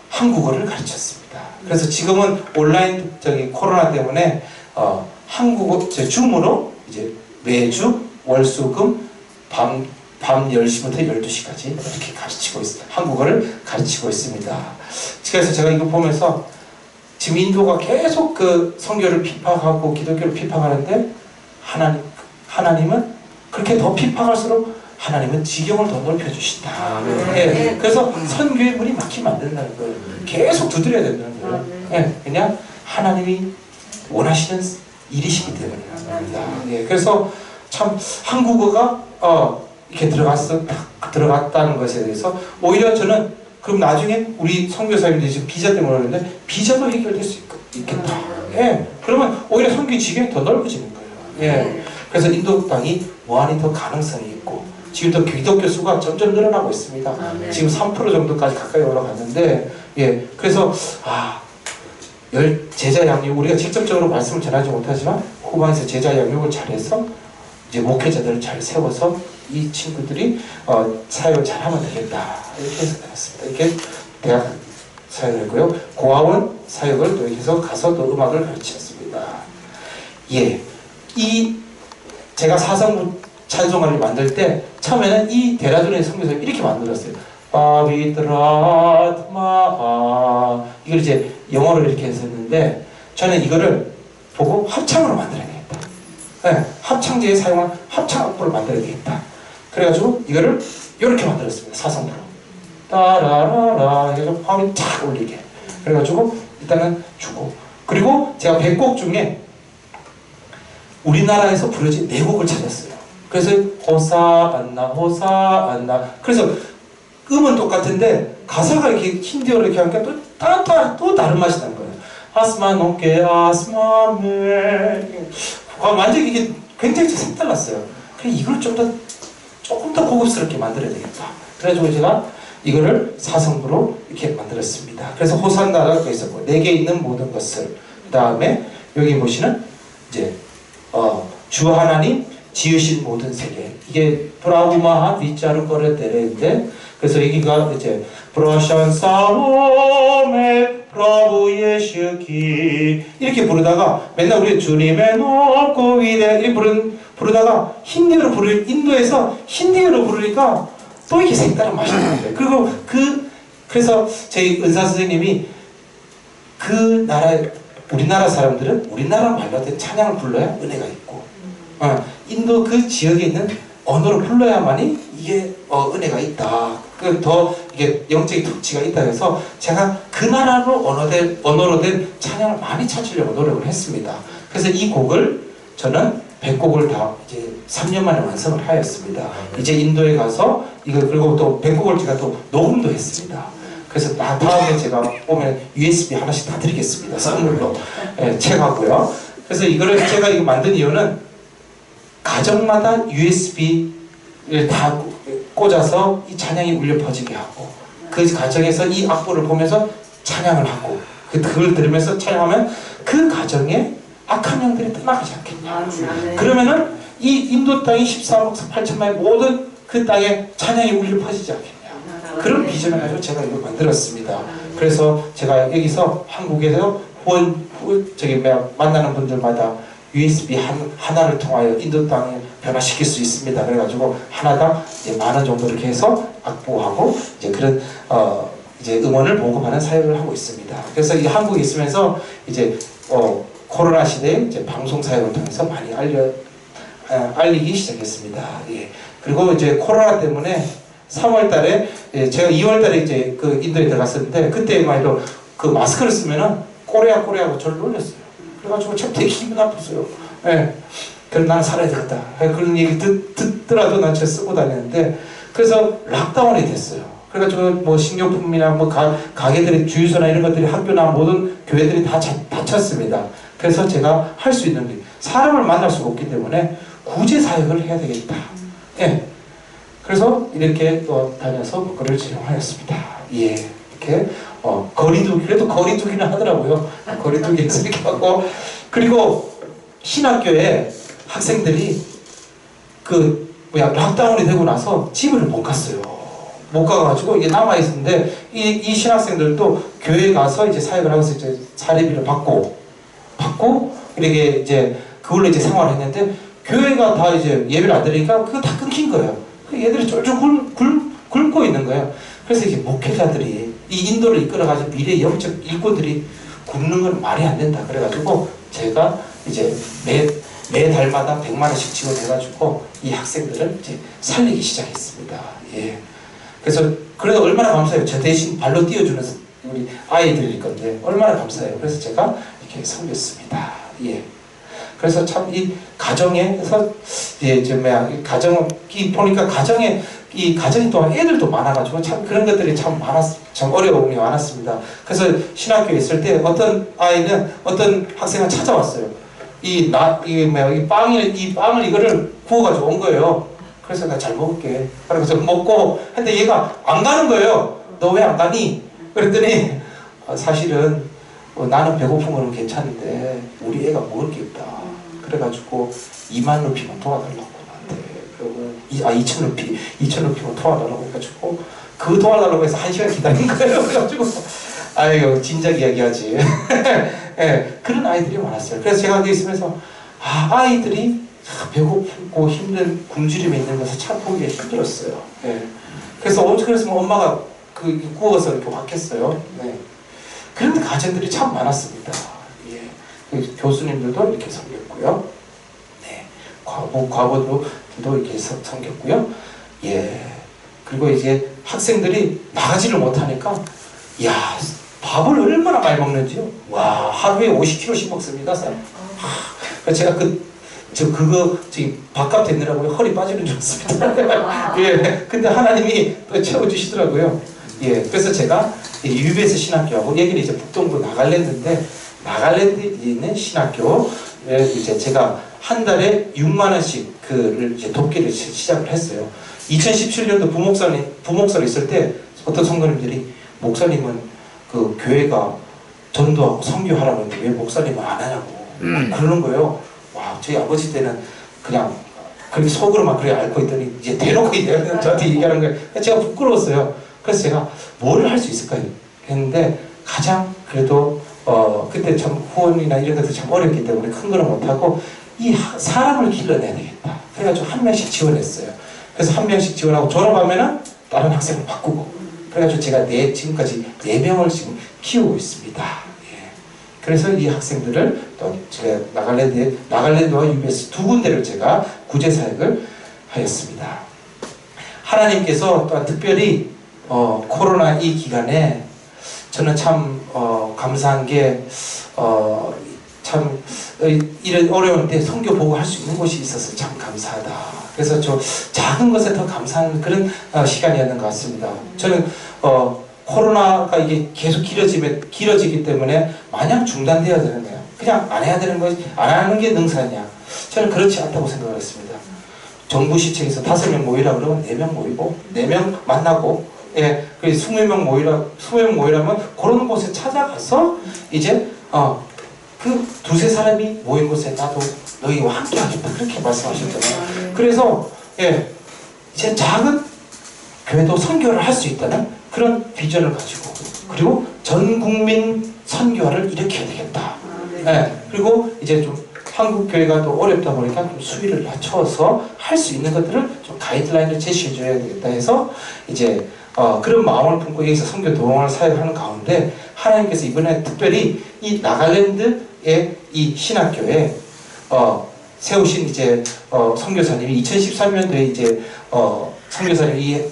한국어를 가르쳤습니다. 그래서 지금은 온라인 코로나 때문에 한국어 줌으로 이제 매주 월수금 밤 10시부터 12시까지 이렇게 가르치고 있습니다. 한국어를 가르치고 있습니다. 그래서 제가 이거 보면서 지금 인도가 계속 그 선교를 핍박하고 기독교를 핍박하는데 하나님은 그렇게 더 핍박할수록 하나님은 지경을 더 넓혀주신다. 예, 그래서 선교의 문이 막히면 안 된다는 거예요. 계속 두드려야 된다는 거예요. 예, 그냥 하나님이 원하시는 일이시기 때문입니다. 예, 그래서 참 한국어가 이렇게 들어갔다는 것에 대해서 오히려 저는 그럼 나중에 우리 선교사님들이 지금 비자 때문에 그러는데 비자도 해결될 수 있겠다. 예, 그러면 오히려 선교 지경이 더 넓어지는 거예요. 예, 그래서 인도 땅이 무한히 더 가능성이 있고 지금도 기독교 수가 점점 늘어나고 있습니다. 지금 3% 정도까지 가까이 올라갔는데 예, 그래서 제자 양육 우리가 직접적으로 말씀을 전하지 못하지만 후반에서 제자 양육을 잘해서 이제 목회자들을 잘 세워서 이 친구들이 사역을 잘하면 되겠다 이렇게 해서 되었습니다. 이렇게 대학 사역을 했고요. 고아원 사역을 또 이렇게 해서 가서 또 음악을 가르쳤습니다. 예, 제가 사성부 찬송가를 만들 때 처음에는 이 데라둔의 선교사님이 이렇게 만들었어요. 바비드라트마 이걸 이제 영어로 이렇게 했었는데 저는 이거를 보고 합창으로 만들어야 되겠다. 네, 합창제에 사용한 합창 악보를 만들어야 되겠다. 그래가지고 이거를 이렇게 만들었습니다. 사성부로 따라라라 해서 화음이 탁 올리게 그래가지고 일단은 주고 그리고 제가 100곡 중에 우리나라에서 부르진 4곡을 찾았어요. 그래서 호사안나 호사안나 그래서 음은 똑같은데 가사가 이렇게 힌디어로 이렇게 하니까 또 다른 맛이 나는 거예요. 아스마 노게 아스마메 완전히 이게 굉장히 색달랐어요. 그래 이걸 조금 더 고급스럽게 만들어야 되겠다. 그래가지고 제가 이거를 사성부로 이렇게 만들었습니다. 그래서 호산나라가 있었고 내게 있는 모든 것을 그 다음에 여기 보시는 이제 주 하나님 지으신 모든 세계 이게 브라우마한 윗자루 거레데레인데 그래서 여기가 이제 브라샨사오메 프라부 예슈키 이렇게 부르다가 맨날 우리 주님의 높고 위대 이렇게 부르다가 힌디어로 인도에서 힌디어로 부르니까 또 이렇게 색다른 맛이 나는 거예요. 그리고 그래서 저희 은사 선생님이 우리나라 사람들은 우리나라 말로 된 찬양을 불러야 은혜가 있고 인도 그 지역에 있는 언어로 불러야만이 이게 은혜가 있다. 더 이게 영적인 특치가 있다 해서 제가 그 나라로 언어로 된 찬양을 많이 찾으려고 노력을 했습니다. 그래서 이 곡을 저는 100곡을 다 이제 3년 만에 완성을 하였습니다. 이제 인도에 가서 이거 그리고 또 100곡을 제가 또 녹음도 했습니다. 그래서 다음에 제가 오면 USB 하나씩 다 드리겠습니다. 선물로 책하고요. 그래서 이거를 제가 이거 만든 이유는 가정마다 USB를 다 꽂아서 이 찬양이 울려 퍼지게 하고 그 가정에서 이 악보를 보면서 찬양을 하고 그걸 들으면서 찬양하면 그 가정에 악한 영들이 떠나가지 않겠냐. 그러면은 이 인도 땅이 14억 8천만의 모든 그 땅에 찬양이 울려 퍼지지 않겠냐. 그런 비전을 가지고 제가 이걸 만들었습니다. 그래서 제가 여기서 한국에서 만나는 분들마다 USB 하나를 통하여 인도 땅에 변화시킬 수 있습니다. 그래가지고 하나당 이제 10,000원 정도 이렇게 해서 확보하고 이제 그런 이제 응원을 보급하는 사역을 하고 있습니다. 그래서 이 한국에 있으면서 이제 코로나 시대에 이제 방송 사역을 통해서 많이 알리기 시작했습니다. 예. 그리고 이제 코로나 때문에 3월달에 제가 2월달에 이제 그 인도에 들어갔었는데 그때만 해도 그 마스크를 쓰면은 꼬레하고 저를 놀렸어요. 그래가지고 참 되게 기분 나빴어요. 예. 그래서 나는 살아야 되겠다. 그런 얘기 듣더라도 난 저 쓰고 다녔는데 그래서 락다운이 됐어요. 그래가지고 뭐 식료품이나 뭐 가게들이 주유소나 이런 것들이 학교나 모든 교회들이 다 닫혔습니다. 그래서 제가 할 수 있는 게 사람을 만날 수가 없기 때문에 구제 사역을 해야 되겠다. 예. 그래서 이렇게 또 다녀서 그걸 진행하였습니다. 예. 이렇게 거리두기 그래도 거리두기는 하더라고요. 거리두기에서 이렇게 하고 그리고 신학교에 학생들이 락다운이 되고 나서 집을 못 갔어요. 못 가가지고 이게 남아 있었는데 이 신학생들도 교회에 가서 이제 사역을 하면서 이제 사례비를 받고 이렇게 이제 그걸로 이제 생활을 했는데 교회가 다 이제 예배를 안 드리니까 그거 다 끊긴 거예요. 얘들이 쫄쫄 굶고 있는 거예요. 그래서 이게 목회자들이 이 인도를 이끌어가지고 미래 영적 일꾼들이 굶는 건 말이 안 된다. 그래가지고 제가 이제 매 달마다 100,000원씩 지원해가지고 이 학생들을 이제 살리기 시작했습니다. 예. 그래서 그래도 얼마나 감사해요. 저 대신 발로 뛰어주는 우리 아이들일 건데 얼마나 감사해요. 그래서 제가 이렇게 섬겼습니다. 예. 그래서 참 이 가정에서 가정이 보니까 가정이 또한 애들도 많아가지고 참 그런 것들이 참 어려움이 많았습니다. 그래서 신학교에 있을 때 어떤 학생은 찾아왔어요. 이 빵을 이거를 구워가지고 온 거예요. 그래서 나 잘 먹을게. 그래서 먹고 근데 얘가 안 가는 거예요. 너 왜 안 가니? 그랬더니 사실은 나는 배고프면 괜찮은데 우리 애가 먹을 게 없다. 그래가지고 20,000루피만 도와달라고 나한테. 그리고 2,000루피만 도와달라고 해가지고 그 도와달라고 해서 1시간 기다린 거예요. 그래가지고 아이고 진작 이야기하지. 예, 그런 아이들이 많았어요. 그래서 제가 거기 있으면서 아이들이 배고프고 힘든 굶주림에 있는 것을 참 보기가 힘들었어요. 예. 그래서 엄마가 구워서 이렇게 왔겠어요. 네. 그런 가정들이 참 많았습니다. 예. 교수님들도 이렇게 섬겼고요. 네. 과부도 이렇게 섬겼고요. 예. 그리고 이제 학생들이 나가지를 못하니까, 야 밥을 얼마나 많이 먹는지요. 와, 하루에 50kg씩 먹습니다. 제가 그거 지금 밥값 되느라고 허리 빠지는 줄 알았습니다. 예. 근데 하나님이 또 채워주시더라고요. 예. 그래서 제가 UBS 신학교하고 여기는 이제 북동부 나갈랜드인데 나갈랜드에 있는 신학교에 이제 제가 한 달에 60,000원씩 그를 이제 돕기를 시작을 했어요. 2017년도 부목사로 있을 때 어떤 성도님들이 목사님은 그 교회가 전도하고 선교하라는데 왜 목사님은 안 하냐고 그러는 거예요. 와, 저희 아버지 때는 그냥 그렇게 속으로만 그렇게 앓고 있더니 이제 대놓고 저한테 얘기하는 거예요. 제가 부끄러웠어요. 그래서 제가 뭘 할 수 있을까요? 했는데 가장 그래도 그때 참 후원이나 이런 것도 참 어렵기 때문에 큰 거는 못하고 이 사람을 길러내야 되겠다. 그래가지고 1명씩 지원했어요. 그래서 1명씩 지원하고 졸업하면은 다른 학생을 바꾸고 그래가지고 제가 지금까지 4명을 지금 키우고 있습니다. 예. 그래서 이 학생들을 또 제가 나갈랜드와 UBS 두 군데를 제가 구제 사역을 하였습니다. 하나님께서 또 특별히 코로나 이 기간에 저는 참 감사한 게 참 이런 어려울 때 선교 보고 할 수 있는 곳이 있어서 참 감사하다. 그래서 저 작은 것에 더 감사한 그런 시간이었는 것 같습니다. 저는 코로나가 이게 계속 길어지기 때문에 마냥 중단돼야 되는 거예요. 그냥 안 해야 되는 것이 안 하는 게 능사냐? 저는 그렇지 않다고 생각을 했습니다. 정부 시청에서 5명 모이라 그러면 4명 모이고 4명 만나고 예, 그 20명 모이라면 그런 곳에 찾아가서 이제 그 2-3사람이 모인 곳에 나도 너희와 함께 하겠다 그렇게 말씀하셨잖아요. 그래서 예, 이제 작은 교회도 선교를 할 수 있다는 그런 비전을 가지고 그리고 전 국민 선교화를 일으켜야 되겠다. 예, 그리고 이제 좀 한국 교회가 또 어렵다 보니까 좀 수위를 낮춰서 할 수 있는 것들을 좀 가이드라인을 제시해 줘야 되겠다 해서 이제 그런 마음을 품고 여기서 선교 동원을 사역하는 가운데 하나님께서 이번에 특별히 이 나갈랜드의 이 신학교에 세우신 이제 선교사님이 2013년도에 이제 선교사님이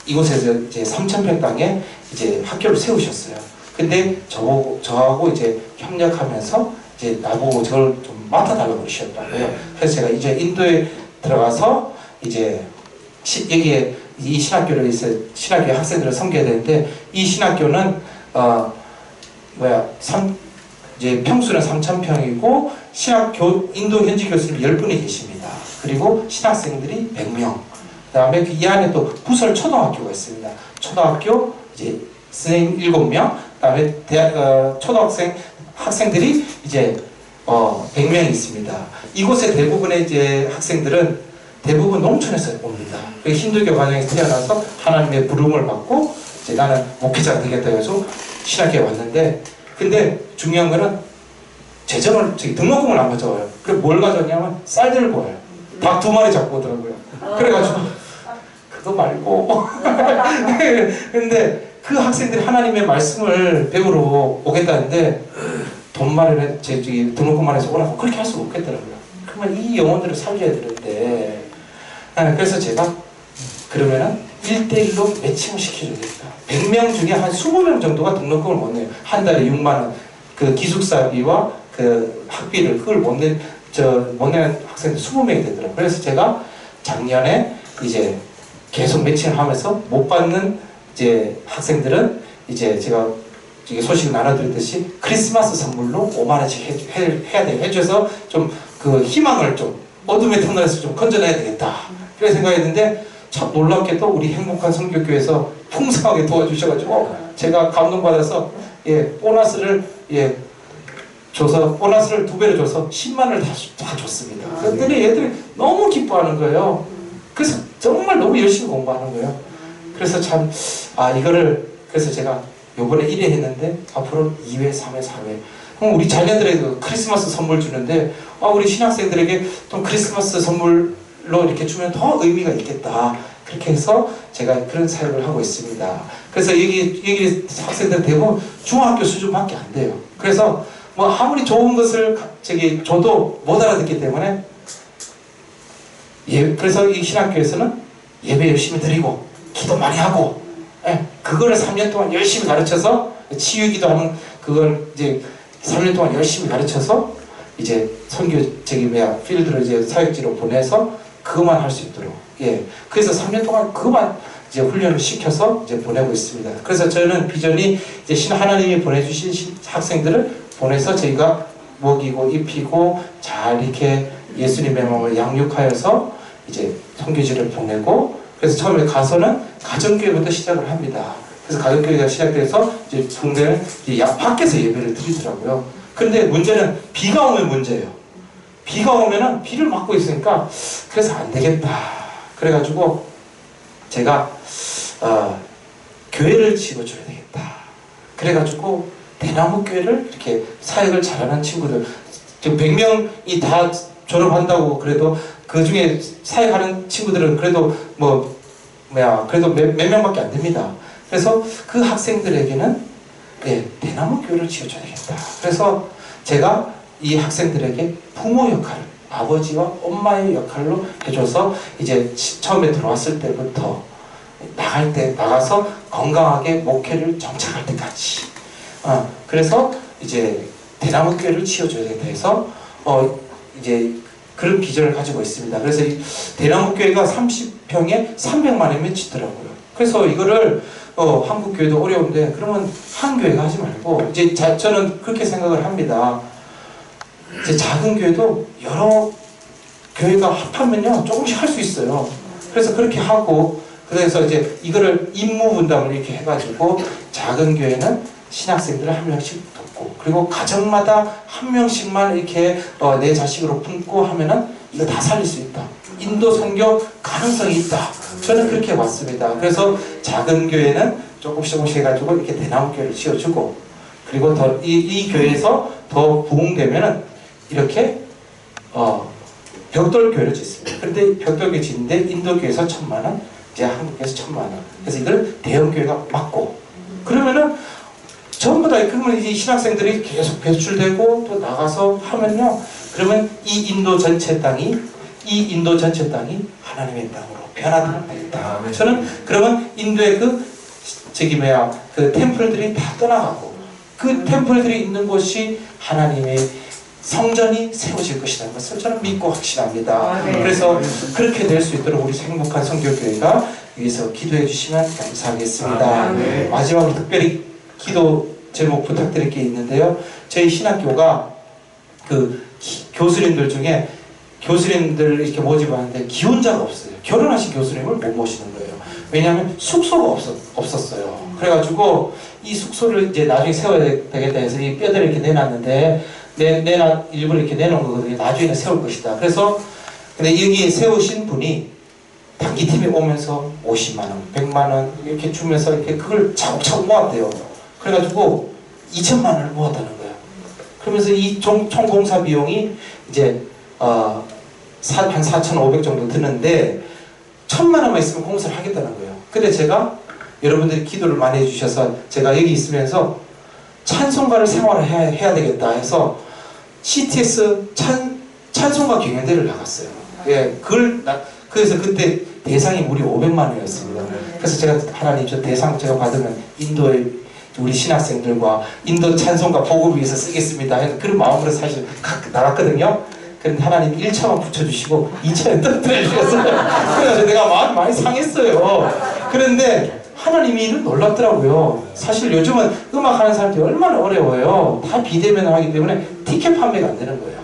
이곳에서 이제 3,000평 땅에 이제 학교를 세우셨어요. 근데 저하고 이제 협력하면서 이제 나보고 저를 좀 맡아달라고 그러셨다고요. 그래서 제가 이제 인도에 들어가서 이제 여기에 이 신학교를 신학교 학생들을 섬겨야 되는데 이 신학교는 이제 평수는 3,000평이고 인도 현지 교수님 10분이 계십니다. 그리고 신학생들이 100명. 그다음에 이 안에 또 부설 초등학교가 있습니다. 초등학교 이제 선생님 7명. 그다음에 초등학생 학생들이 이제 100명이 있습니다. 이곳의 대부분의 이제 학생들은 대부분 농촌에서 옵니다. 힌두교 가정에서 태어나서 하나님의 부름을 받고 이제 나는 목회자가 되겠다 해서 신학교에 왔는데, 근데 중요한 거는 재정을 등록금을 안 가져와요. 그래서 뭘 가져왔냐면 쌀 들고 와요. 닭 2마리 잡고 오더라고요. 그래가지고 그거 말고 근데 그 학생들이 하나님의 말씀을 배우러 오겠다는데 돈 마련해 등록금 마련해서 오라고 그렇게 할 수가 없겠더라고요. 그러면 이 영혼들을 살려야 되는데, 그래서 제가 그러면은 1대1로 매칭을 시켜주겠다. 100명 중에 한 20명 정도가 등록금을 못 내요. 한 달에 6만 원. 그 기숙사비와 그 학비를 그걸 못 내는 학생들 20명이 되더라고요. 그래서 제가 작년에 이제 계속 매칭을 하면서 못 받는 이제 학생들은 이제 제가 소식을 나눠드렸듯이 크리스마스 선물로 5만 원씩 해줘서 좀 그 희망을 좀 어둠의 터널에서 좀 건져내야 되겠다. 그래 생각했는데 참 놀랍게도 우리 행복한 선교교회에서 풍성하게 도와주셔가지고 제가 감동받아서 보너스를 줘서 보너스를 2배로 줘서 10만 원을 다 줬습니다. 그랬더니 애들이 너무 기뻐하는 거예요. 그래서 정말 너무 열심히 공부하는 거예요. 그래서 참 이거를 그래서 제가 요번에 1회 했는데 앞으로 2회, 3회, 4회 그럼 우리 자녀들에게 크리스마스 선물 주는데 우리 신학생들에게 좀 크리스마스 선물로 이렇게 주면 더 의미가 있겠다. 그렇게 해서 제가 그런 사역을 하고 있습니다. 그래서 여기 학생들은 대부분 중학교 수준밖에 안 돼요. 그래서 뭐 아무리 좋은 것을 줘도 못 알아듣기 때문에 그래서 이 신학교에서는 예배 열심히 드리고 기도 많이 하고 그거를 3년 동안 열심히 가르쳐서 치유기도 그걸 이제 3년 동안 열심히 가르쳐서 이제 선교 필드로 이제 사역지로 보내서 그것만 할 수 있도록 그래서 3년 동안 그것만 이제 훈련을 시켜서 이제 보내고 있습니다. 그래서 저는 비전이 이제 하나님이 보내주신 학생들을 보내서 저희가 먹이고 입히고 잘 이렇게 예수님의 마음을 양육하여서 이제 선교지를 보내고 그래서 처음에 가서는 가정교회부터 시작을 합니다. 그래서 가정교회가 시작돼서 이제 성대를 밖에서 예배를 드리더라고요. 그런데 문제는 비가 오면 문제예요. 비가 오면은 비를 맞고 있으니까 그래서 안 되겠다. 그래가지고 제가 교회를 지어줘야 되겠다. 그래가지고 대나무 교회를 이렇게 사역을 잘하는 친구들 지금 100명이 다 졸업한다고 그래도 그 중에 사역하는 친구들은 그래도 그래도 몇 명밖에 안 됩니다. 그래서 그 학생들에게는 대나무 교회를 지어줘야 되겠다. 그래서 제가 이 학생들에게 부모 역할을 아버지와 엄마의 역할로 해줘서 이제 처음에 들어왔을 때부터 나가서 건강하게 목회를 정착할 때까지 그래서 이제 대나무 교회를 지어줘야 된다 해서 이제 그런 비전을 가지고 있습니다. 그래서 이 대나무 교회가 30평에 300만 원에 맺히더라고요. 그래서 이거를 한국 교회도 어려운데 그러면 한 교회가 하지 말고 이제 저는 그렇게 생각을 합니다. 이제 작은 교회도 여러 교회가 합하면요 조금씩 할 수 있어요. 그래서 그렇게 하고 그래서 이제 이거를 임무 분담을 이렇게 해가지고 작은 교회는 신학생들을 한 명씩 돕고 그리고 가정마다 한 명씩만 이렇게 내 자식으로 품고 하면은 이거 다 살릴 수 있다. 인도 선교 가능성이 있다. 저는 그렇게 봤습니다. 그래서 작은 교회는 조금씩 해가지고 이렇게 대나무 교회를 지어주고 그리고 이 교회에서 더 부흥되면은 이렇게 벽돌교회를 짓습니다. 그런데 벽돌교회 짓는데 인도교회에서 1,000만 원, 이제 한국에서 1,000만 원. 그래서 이걸 대형교회가 맡고 그러면은 전부 다 그러면 이제 신학생들이 계속 배출되고 또 나가서 하면요. 그러면 이 인도 전체 땅이 하나님의 땅으로 변화됩니다. 저는 그러면 인도의 그 템플들이 다 떠나가고 그 템플들이 있는 곳이 하나님의 성전이 세워질 것이라는 것을 저는 믿고 확신합니다. 그래서 그렇게 될 수 있도록 우리 행복한 성교교회가 위해서 기도해 주시면 감사하겠습니다. 마지막으로 특별히 기도 제목 부탁드릴 게 있는데요. 저희 신학교가 그 교수님들 중에 교수님들 이렇게 모집하는데 기혼자가 없어요. 결혼하신 교수님을 못 모시는 거예요. 왜냐하면 숙소가 없었어요. 그래가지고 이 숙소를 이제 나중에 세워야 되겠다 해서 이 뼈대를 이렇게 내놨는데 일부러 이렇게 내놓은 거거든요. 나중에는 세울 것이다. 그래서 근데 여기 세우신 분이 단기팀에 오면서 50만 원, 100만 원 이렇게 주면서 이렇게 그걸 차곡차곡 모았대요. 그래가지고 2천만 원을 모았다는 거예요. 그러면서 이 총 공사 비용이 이제 한 4,500 정도 드는데 1,000만 원만 있으면 공사를 하겠다는 거예요. 근데 제가 여러분들이 기도를 많이 해주셔서 제가 여기 있으면서 찬송가를 생활을 해야 되겠다 해서 CTS 찬송가 경연대를 나갔어요. 예, 그래서 그때 대상이 무려 500만 원이었습니다. 그래서 제가 하나님 저 대상 제가 받으면 인도의 우리 신학생들과 인도 찬송가 복음을 위해서 쓰겠습니다 해서 그런 마음으로 사실 나갔거든요. 그런데 하나님 1차만 붙여주시고 2차에 떨어뜨려주셨어요. 그래서 내가 마음이 많이 상했어요. 그런데 하나님이 이런 놀랍더라고요. 사실 요즘은 음악하는 사람들이 얼마나 어려워요. 다 비대면을 하기 때문에 티켓 판매가 안 되는 거예요.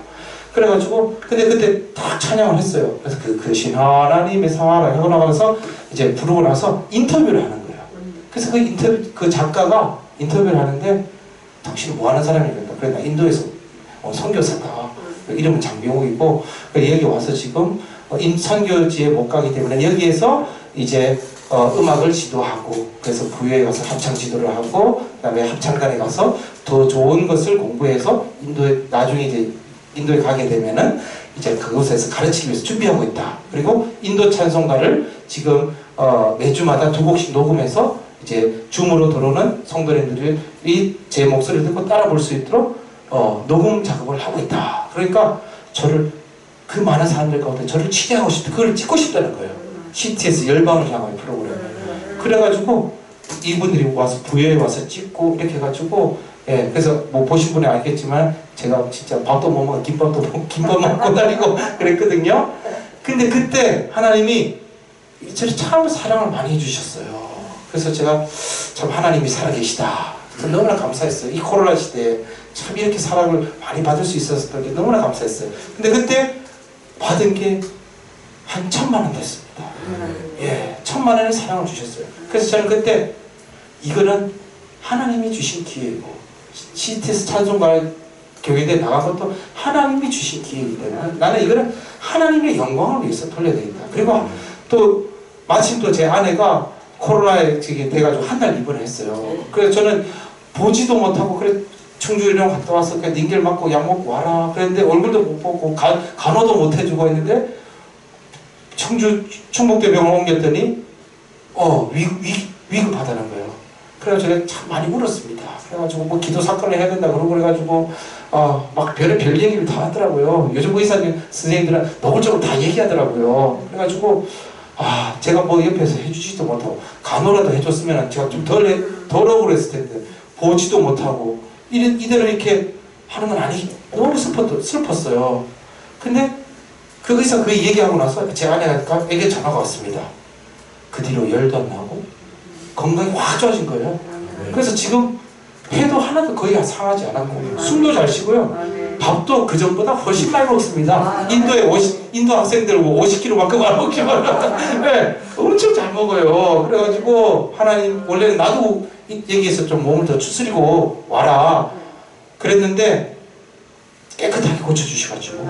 그래가지고 근데 그때 딱 찬양을 했어요. 그래서 그 신 하나님의 상하라 하고 나가서 이제 부르고 나서 인터뷰를 하는 거예요. 그래서 그 작가가 인터뷰를 하는데 당신은 뭐 하는 사람이겠다. 그래 나 인도에서 선교사다. 이름은 장병욱이고 여기 와서 지금 선교지에 못 가기 때문에 여기에서 이제 음악을 지도하고 그래서 부여에 가서 합창 지도를 하고 그 다음에 합창단에 가서 더 좋은 것을 공부해서 나중에 이제 인도에 가게 되면은 이제 그곳에서 가르치기 위해서 준비하고 있다. 그리고 인도 찬송가를 지금 매주마다 2곡씩 녹음해서 이제 줌으로 들어오는 성도님들이 제 목소리를 듣고 따라 볼 수 있도록 녹음 작업을 하고 있다. 그러니까 저를 그 많은 사람들 가운데 저를 취재하고 싶다. 그걸 찍고 싶다는 거예요. CTS 열방을 향한 프로그램. 그래가지고 이분들이 와서 부여에 와서 찍고 이렇게 해가지고 예, 그래서 뭐 보신 분이 알겠지만 제가 진짜 밥도 못 먹고 김밥 먹고 다니고 그랬거든요. 근데 그때 하나님이 저를 참 사랑을 많이 해주셨어요. 그래서 제가 참 하나님이 살아계시다. 너무나 감사했어요. 이 코로나 시대에 참 이렇게 사랑을 많이 받을 수 있었던 게 너무나 감사했어요. 근데 그때 받은 게 한 1,000만 원 됐습니다. 예, 1,000만 원의 사랑을 주셨어요. 그래서 저는 그때 이거는 하나님이 주신 기회이고 CTS 찬송가 교회에 나간 것도 하나님이 주신 기회이기 때문에 나는 이거는 하나님의 영광을 위해서 돌려야 되겠다. 그리고 또 마침 또 제 아내가 코로나에 돼가지고 한 달 입원을 했어요. 그래서 저는 보지도 못하고 그래 충주이랑 갔다 와서 그냥 닌겔 맞고 약 먹고 와라 그랬는데 얼굴도 못 보고 간호도 못 해주고 했는데 충북대병원 옮겼더니 위급하다는 거예요. 그래서 제가 참 많이 울었습니다. 그래가지고 뭐 기도 사건을 해야 된다 그러고 그래가지고 막 별 얘기를 다 하더라고요. 요즘 의사님 선생님들은 노골적으로 다 얘기하더라고요. 그래가지고 제가 뭐 옆에서 해주지도 못하고 간호라도 해줬으면 제가 좀 덜 억울했을 텐데 보지도 못하고 이대로 이렇게 하는 건 너무 슬펐어요. 근데 거기서 그 얘기하고 나서 제 아내에게 전화가 왔습니다. 그 뒤로 열도 안 나고 건강이 확 좋아진 거예요. 그래서 지금 해도 하나도 거의 상하지 않았고 숨도 잘 쉬고요. 밥도 그 전보다 훨씬 많이 먹습니다. 인도 학생들 50kg만큼 안 먹지만 네, 엄청 잘 먹어요. 그래가지고 하나님 원래는 나도 얘기해서 좀 몸을 더 추스리고 와라 그랬는데 깨끗하게 고쳐주셔가지고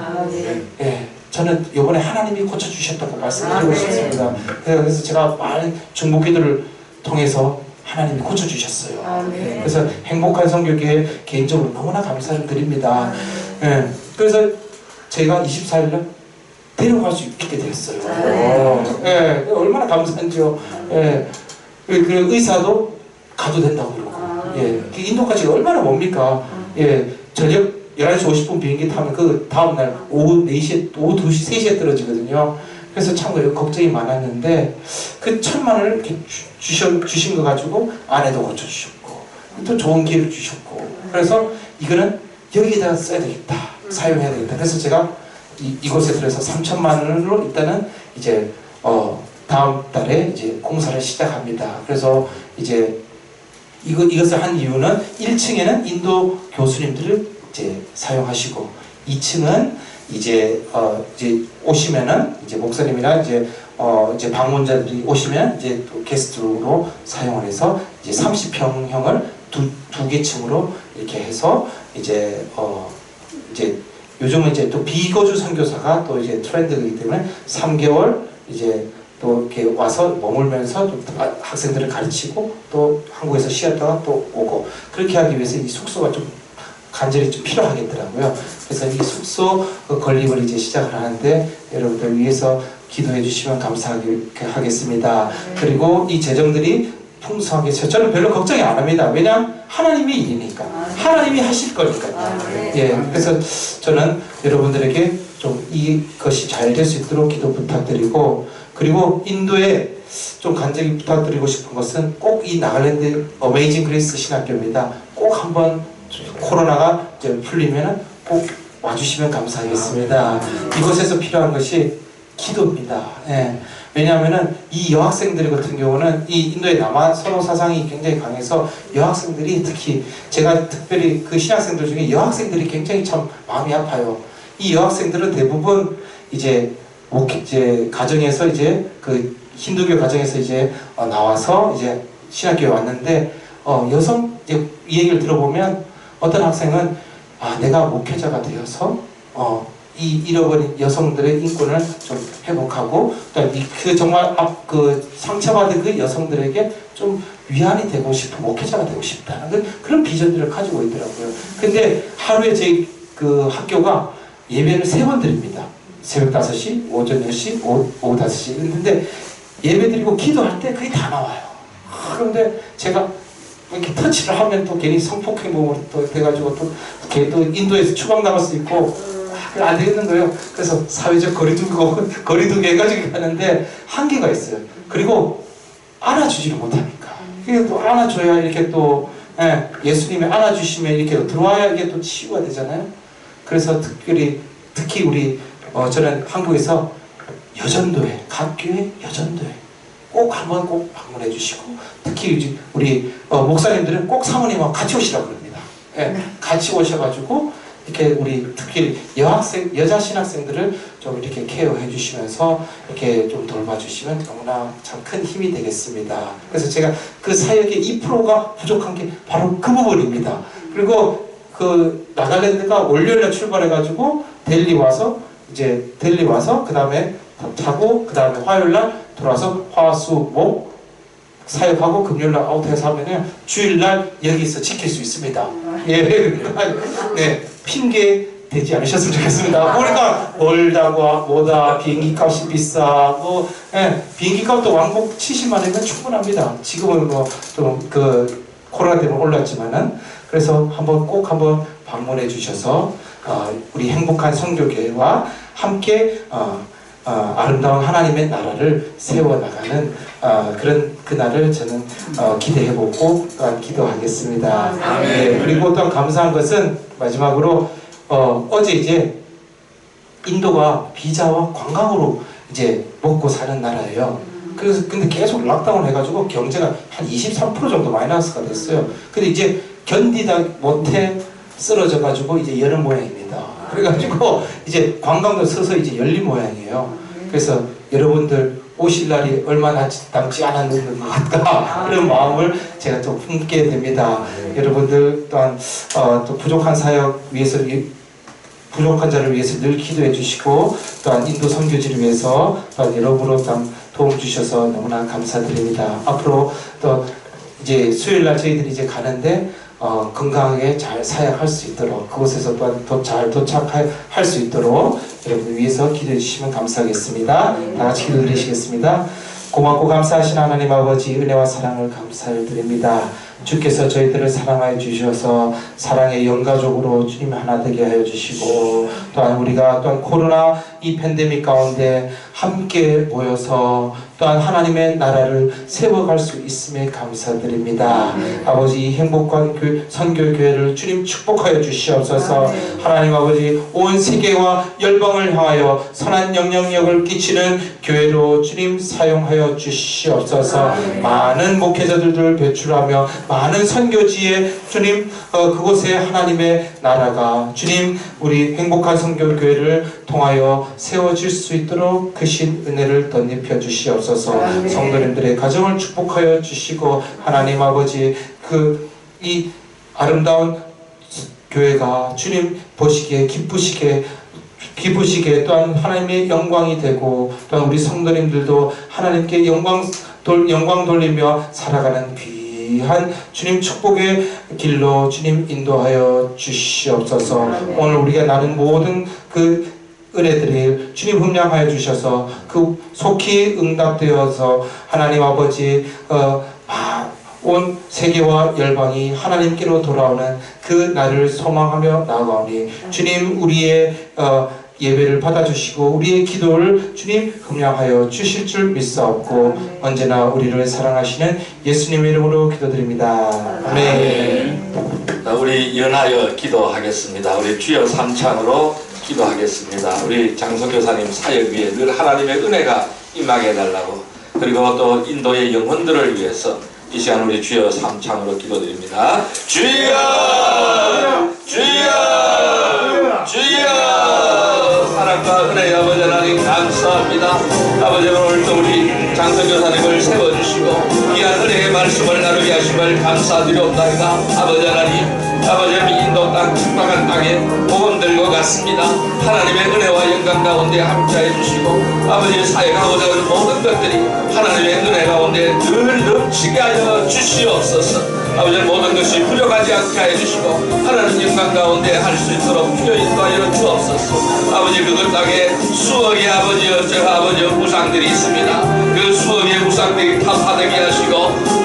예, 저는 이번에 하나님이 고쳐주셨다고 말씀드리고 싶습니다. 그래서 제가 많은 중보기도를 통해서 하나님이 고쳐주셨어요. 그래서 행복한 성교교회 개인적으로 너무나 감사를 드립니다. 예, 그래서 저희가 24일 날 데려갈 수 있게 됐어요. 예, 얼마나 감사한지요. 예, 그 의사도 가도 된다고 그러고. 예, 그 인도까지 얼마나 멉니까? 예, 저녁 11시 50분 비행기 타면 그 다음날 오후 4시에, 오후 2시, 3시에 떨어지거든요. 그래서 참 걱정이 많았는데 그 1,000만 원을 이렇게 주신 거 가지고 아내도 고쳐주셨고 또 좋은 기회를 주셨고 그래서 이거는 여기에다 써야 되겠다. 사용해야 되겠다. 그래서 제가 이곳에 들어서 3,000만 원으로 일단은 이제 다음 달에 이제 공사를 시작합니다. 그래서 이제 이것을 한 이유는 1층에는 인도 교수님들을 이제 사용하시고 2층은 이제 오시면은 이제 목사님이나 이제 방문자들이 오시면 이제 또 게스트로 사용을 해서 이제 30평형을 두 개 층으로 이렇게 해서 이제 요즘은 이제 또 비거주 선교사가 또 이제 트렌드이기 때문에 3개월 이제 또 이렇게 와서 머물면서 또 학생들을 가르치고 또 한국에서 쉬었다가 또 오고 그렇게 하기 위해서 이 숙소가 좀 간절히 좀 필요하겠더라고요. 그래서 이 숙소 건립을 이제 시작을 하는데 여러분들 위해서 기도해 주시면 감사하겠습니다. 그리고 이 재정들이 풍성하게 저는 별로 걱정이 안 합니다. 왜냐하면 하나님의 일이니까 하나님이 하실 거니까요. 예, 그래서 저는 여러분들에게 좀 이것이 잘 될 수 있도록 기도 부탁드리고 그리고 인도에 좀 간절히 부탁드리고 싶은 것은 꼭 이 나갈랜드 어메이징 그레이스 신학교입니다. 꼭 한번 코로나가 이제 풀리면은 꼭 와주시면 감사하겠습니다. 이곳에서 필요한 것이 기도입니다. 예. 왜냐하면은 이 여학생들 같은 경우는 이 인도의 남한 선호 사상이 굉장히 강해서 여학생들이 특히 제가 특별히 그 신학생들 중에 여학생들이 굉장히 참 마음이 아파요. 이 여학생들은 대부분 이제 가정에서 이제 그 힌두교 가정에서 이제 나와서 이제 신학교에 왔는데 여성 이 얘기를 들어보면 어떤 학생은 내가 목회자가 되어서 이 잃어버린 여성들의 인권을 좀 회복하고 그 정말 그 상처받은 그 여성들에게 좀 위안이 되고 싶은 목회자가 되고 싶다는 그런 비전들을 가지고 있더라고요. 근데 하루에 저희 그 학교가 예배를 3번 드립니다. 새벽 5시, 오전 10시, 오후 5시. 근데 예배 드리고 기도할 때 그게 다 나와요. 그런데 제가 이렇게 터치를 하면 또 괜히 성폭행범으로 또 돼가지고 또 인도에서 추방 나갈 수 있고 안 되겠는 거예요. 그래서 사회적 거리두기 해가지고 하는데 한계가 있어요. 그리고 안아주지를 못하니까. 이게 또 안아줘야 이렇게 또 예수님이 안아주시면 이렇게 들어와야 이게 또 치유가 되잖아요. 그래서 특히 우리 저는 한국에서 여전도회, 각 교회 여전도회 꼭 한번 꼭 방문해 주시고 특히 우리 목사님들은 꼭 사모님하고 같이 오시라고 그럽니다. 같이 오셔가지고 이렇게 우리 특히 여자 신학생들을 좀 이렇게 케어해 주시면서 이렇게 좀 돌봐주시면 너무나 참 큰 힘이 되겠습니다. 그래서 제가 그 사역의 2%가 부족한 게 바로 그 부분입니다. 그리고 그 나갈랜드가 월요일날 출발해가지고 델리 와서 그 다음에 타고 그 다음에 화요일날 돌아서 화수목 사역하고 금요일날 아웃해서 하면은 주일날 여기서 지킬 수 있습니다. 예, 네, 핑계 되지 않으셨으면 좋겠습니다. 그러니까 멀다고 뭐다 비행기 값이 비싸 비행기 값도 왕복 70만 원이면 충분합니다. 지금은 뭐 좀 그 코로나 때문에 올랐지만은 그래서 꼭 한번 방문해 주셔서 우리 행복한 선교교회와 함께 아름다운 하나님의 나라를 세워나가는 그런 그날을 저는 기대해보고 또한 기도하겠습니다. 네, 그리고 또 감사한 것은 마지막으로 어제 이제 인도가 비자와 관광으로 이제 먹고 사는 나라예요. 그래서 근데 계속 락다운 해가지고 경제가 한 23% 정도 마이너스가 됐어요. 근데 이제 견디다 못해 쓰러져가지고 이제 여는 모양입니다. 그래가지고 이제 관광도 서서 이제 열린 모양이에요. 그래서 여러분들 오실 날이 얼마 남지 않았는 것 같다 그런 마음을 제가 또 품게 됩니다. 여러분들 또한 또 부족한 사역 위해서 부족한 자를 위해서 늘 기도해 주시고 또한 인도 선교지를 위해서 또한 여러분으로 도움 주셔서 너무나 감사드립니다. 앞으로 또 이제 수요일 날 저희들이 이제 가는데 건강하게 잘 사역할 수 있도록 그곳에서 또한 잘 도착할 수 있도록 여러분 위해서 기도해 주시면 감사하겠습니다. 다 같이 기도드리시겠습니다. 고맙고 감사하신 하나님 아버지 은혜와 사랑을 감사드립니다. 주께서 저희들을 사랑하여 주셔서 사랑의 영가족으로 주님 하나 되게 하여 주시고 또한 우리가 또한 코로나 이 팬데믹 가운데 함께 모여서 또한 하나님의 나라를 세워갈 수 있음에 감사드립니다. 아버지 이 행복한 선교교회를 주님 축복하여 주시옵소서. 하나님 아버지 온 세계와 열방을 향하여 선한 영향력을 끼치는 교회로 주님 사용하여 주시옵소서. 많은 목회자들을 배출하며 많은 선교지에 주님 그곳에 하나님의 나라가 주님 우리 행복한 선교교회를 통하여 세워질 수 있도록 크신 은혜를 덧입혀 주시옵소서. 성도님들의 가정을 축복하여 주시고 하나님 아버지 이 아름다운 교회가 주님 보시기에 기쁘시게 또한 하나님의 영광이 되고 또한 우리 성도님들도 하나님께 영광 돌리며 살아가는 귀한 주님 축복의 길로 주님 인도하여 주시옵소서. 오늘 우리가 나눈 모든 그 은혜들이 주님 흠량하여 주셔서 그 속히 응답되어서 하나님 아버지 온 세계와 열방이 하나님께로 돌아오는 그 날을 소망하며 나아가오니 주님 우리의 예배를 받아주시고 우리의 기도를 주님 흠량하여 주실 줄 믿사옵고 언제나 우리를 사랑하시는 예수님의 이름으로 기도드립니다. 아멘. 우리 일어나여 기도하겠습니다. 우리 주여 삼창으로 기도하겠습니다. 우리 장성교사님 사역 위에 늘 하나님의 은혜가 임하게 해달라고 그리고 또 인도의 영혼들을 위해서 이 시간 우리 주여 삼창으로 기도드립니다. 주여! 주여! 주여! 사랑과 은혜의 아버지 하나님 감사합니다. 아버지 오늘도 우리 장성교사님을 세워주시고 귀한 은혜의 말씀을 나누게 하심을 감사드리옵나이다. 아버지 하나님 아버지 인도 땅 축복한 땅에 복음 들고 갔습니다. 하나님의 은혜와 영광 가운데 함께해 주시고 아버지 사역하고자 하는 모든 것들이 하나님의 은혜 가운데 늘 넘치게 하여 주시옵소서. 아버지 모든 것이 부족하지 않게 하여 주시고 하나님 영광 가운데 할 수 있도록 주여 인도하여 주옵소서. 아버지 그것 땅에 수억의 아버지 우상들이 있습니다. 그 수억의 우상들이 타파되게 하시고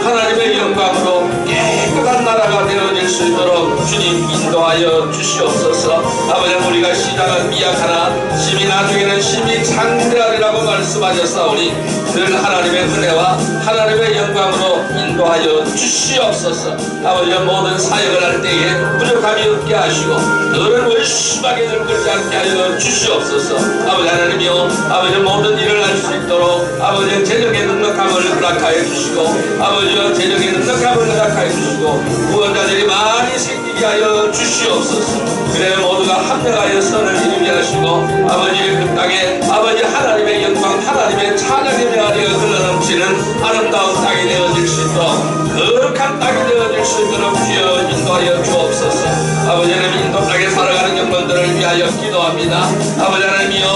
하나님의 영광으로 깨끗한 나라가 되어질 수 있도록 주님 인도하여 주시옵소서. 아버지 우리가 시작은 미약하나 심히 나중에는 심히 창대하리라고 말씀하셨사오니 늘 하나님의 은혜와 하나님의 영광으로 인도하여 주시옵소서. 아버지 모든 사역을 할 때에 부족함이 없게 하시고 너를 월심하게 들끓지 않게 하여 주시옵소서. 아버지 하나님이여 아버지 모든 일을 할 수 있도록 아버지 재정의 넉넉함을 허락하여 주시고 아버지여 재정의 넉넉함을 허락하여 주시고 구원자들이 많이 생기게 하여 주시옵소서. 그래 모두가 합력하여 선을 이루게 하시고 아버지 그 땅에 아버지 하나님의 영광 하나님의 찬양의 메아리가 흘러넘치는 아름다운 땅이 되어질 수 있도록 거룩한 땅이 되어질 수 있도록 주여 인도하여 주옵소서. 아버지 하나님 인도 땅에 살아가는 영혼들을 위하여 기도합니다. 아버지 하나님이여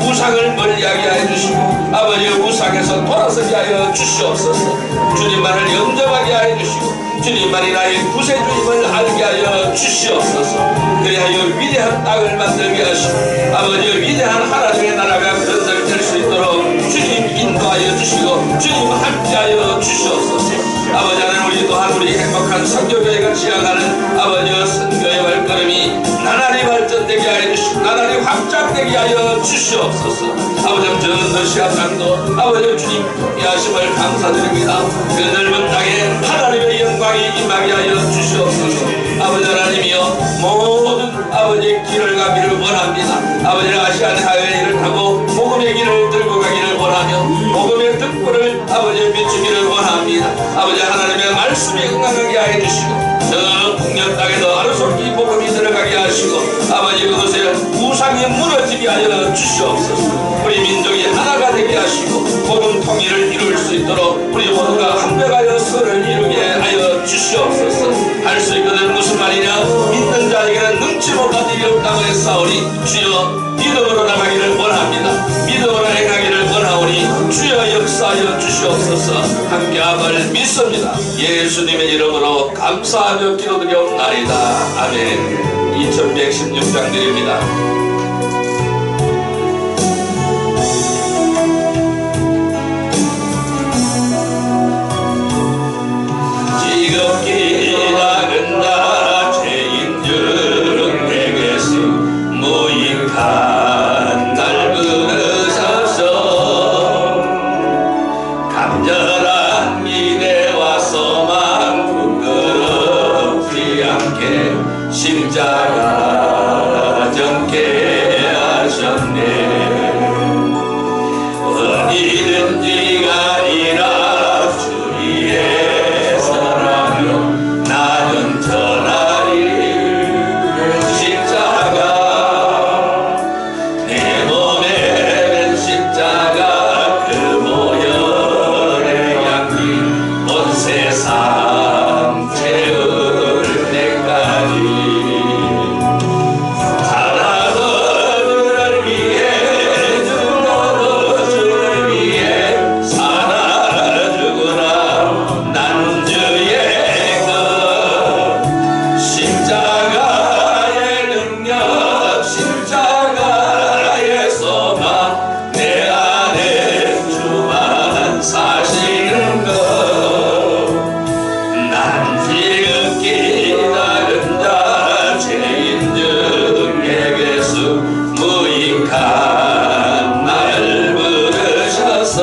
우상을 멀리하게 하여 주시고 아버지 우상에서 돌아서게 하여 주시옵소서. 주님만을 영접하게 하여 주시고 주님만이 나의 구세주임을 알게 하여 주시옵소서. 그리하여 위대한 땅을 만들게 하시고 아버지 위대한 하나님의 나라가 건설될 수 있도록 주님 인도하여 주시고 주님 함께하여 주시옵소서. 아버지 하나님 우리 또한 우리 행복한 선교교회가 지향하는 아버지의 선교의 발걸음이 나날이 발전되게 하여 주시고 나날이 확장되게 하여 주시옵소서. 아버지 전도시아 땅도 아버지 주님 함께하심을 감사드립니다. 그 넓은 땅에 하나님의 영광이 임하게 하여 주시옵소서. 아버지 하나님이여 모든 아버지의 길을 가기를 원합니다. 아버지 아시안 하이웨이를 타고 복음의 길을 들고 가기를 원하며 복음의 등불을 아버지의 비추기를 원합니다. 아버지 하나님의 말씀에 응하게 하여 주시고 저 북녘 땅에도 아르솔기 복음이 들어가게 하시고 아버지 그것에 우상이 무너지게 하여 주시옵소서. 우리 민족이 하나가 되게 하시고 복음 통일을 이룰 수 있도록 우리 모두가 한백하여 선을 이루게 하여 주시옵소서. 할 수 있거든 무슨 말이냐 믿는 자에게는 능치 못한 일이 없다고 했사오니 주여 믿음으로 나가기를 원합니다. 믿음으로 행하기를 원하오니 주여 역사하여 주시옵소서. 함께함을 믿습니다. 예수님의 이름으로 감사하며 기도드리옵나이다. 아멘. 2116장 드립니다. 지겹게 나른다 죄인 중 내게서 무익한 날 부르셔서 간절한 기대와 소망 부끄럽지 않게 십자가 졌게 하셨네. 어디든지 가리라 주위에 사랑으로 나는 전하리. 십자가 내 몸에 십자가 그 모열의 향기 온 세상 채울 때까지 살아서를 위해 죽어도 주를 위해 살아 죽으나 난 주의 것 십자가의 능력 십자가의 소망 내 안에 주만 사시는 것 난 지극히 다른 자 죄인 중 예수 무익한 날 부르셔서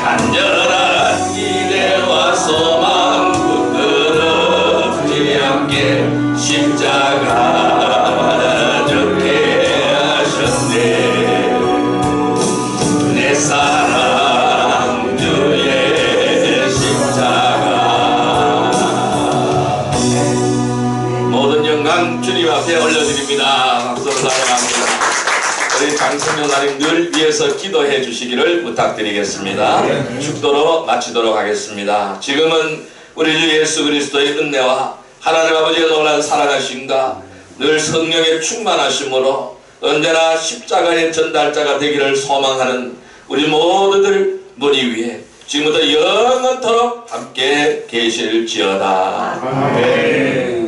간절한 기대와 소망 부끄럽지 않게 십자가 졌게 하셨네. 내 사랑 주의 십자가. 모든 영광 주님 앞에 올려드립니다. 박수로 사랑합니다. 우리 장성녀사님 늘 위해서 기도해 주시기를 부탁드리겠습니다. 축도로 마치도록 하겠습니다. 지금은 우리 주 예수 그리스도의 은혜와 하나님 아버지의 놀라운 사랑하심과 늘 성령의 충만하심으로 언제나 십자가의 전달자가 되기를 소망하는 우리 모두들 머리 위에 지금부터 영원토록 함께 계실지어다. 아멘.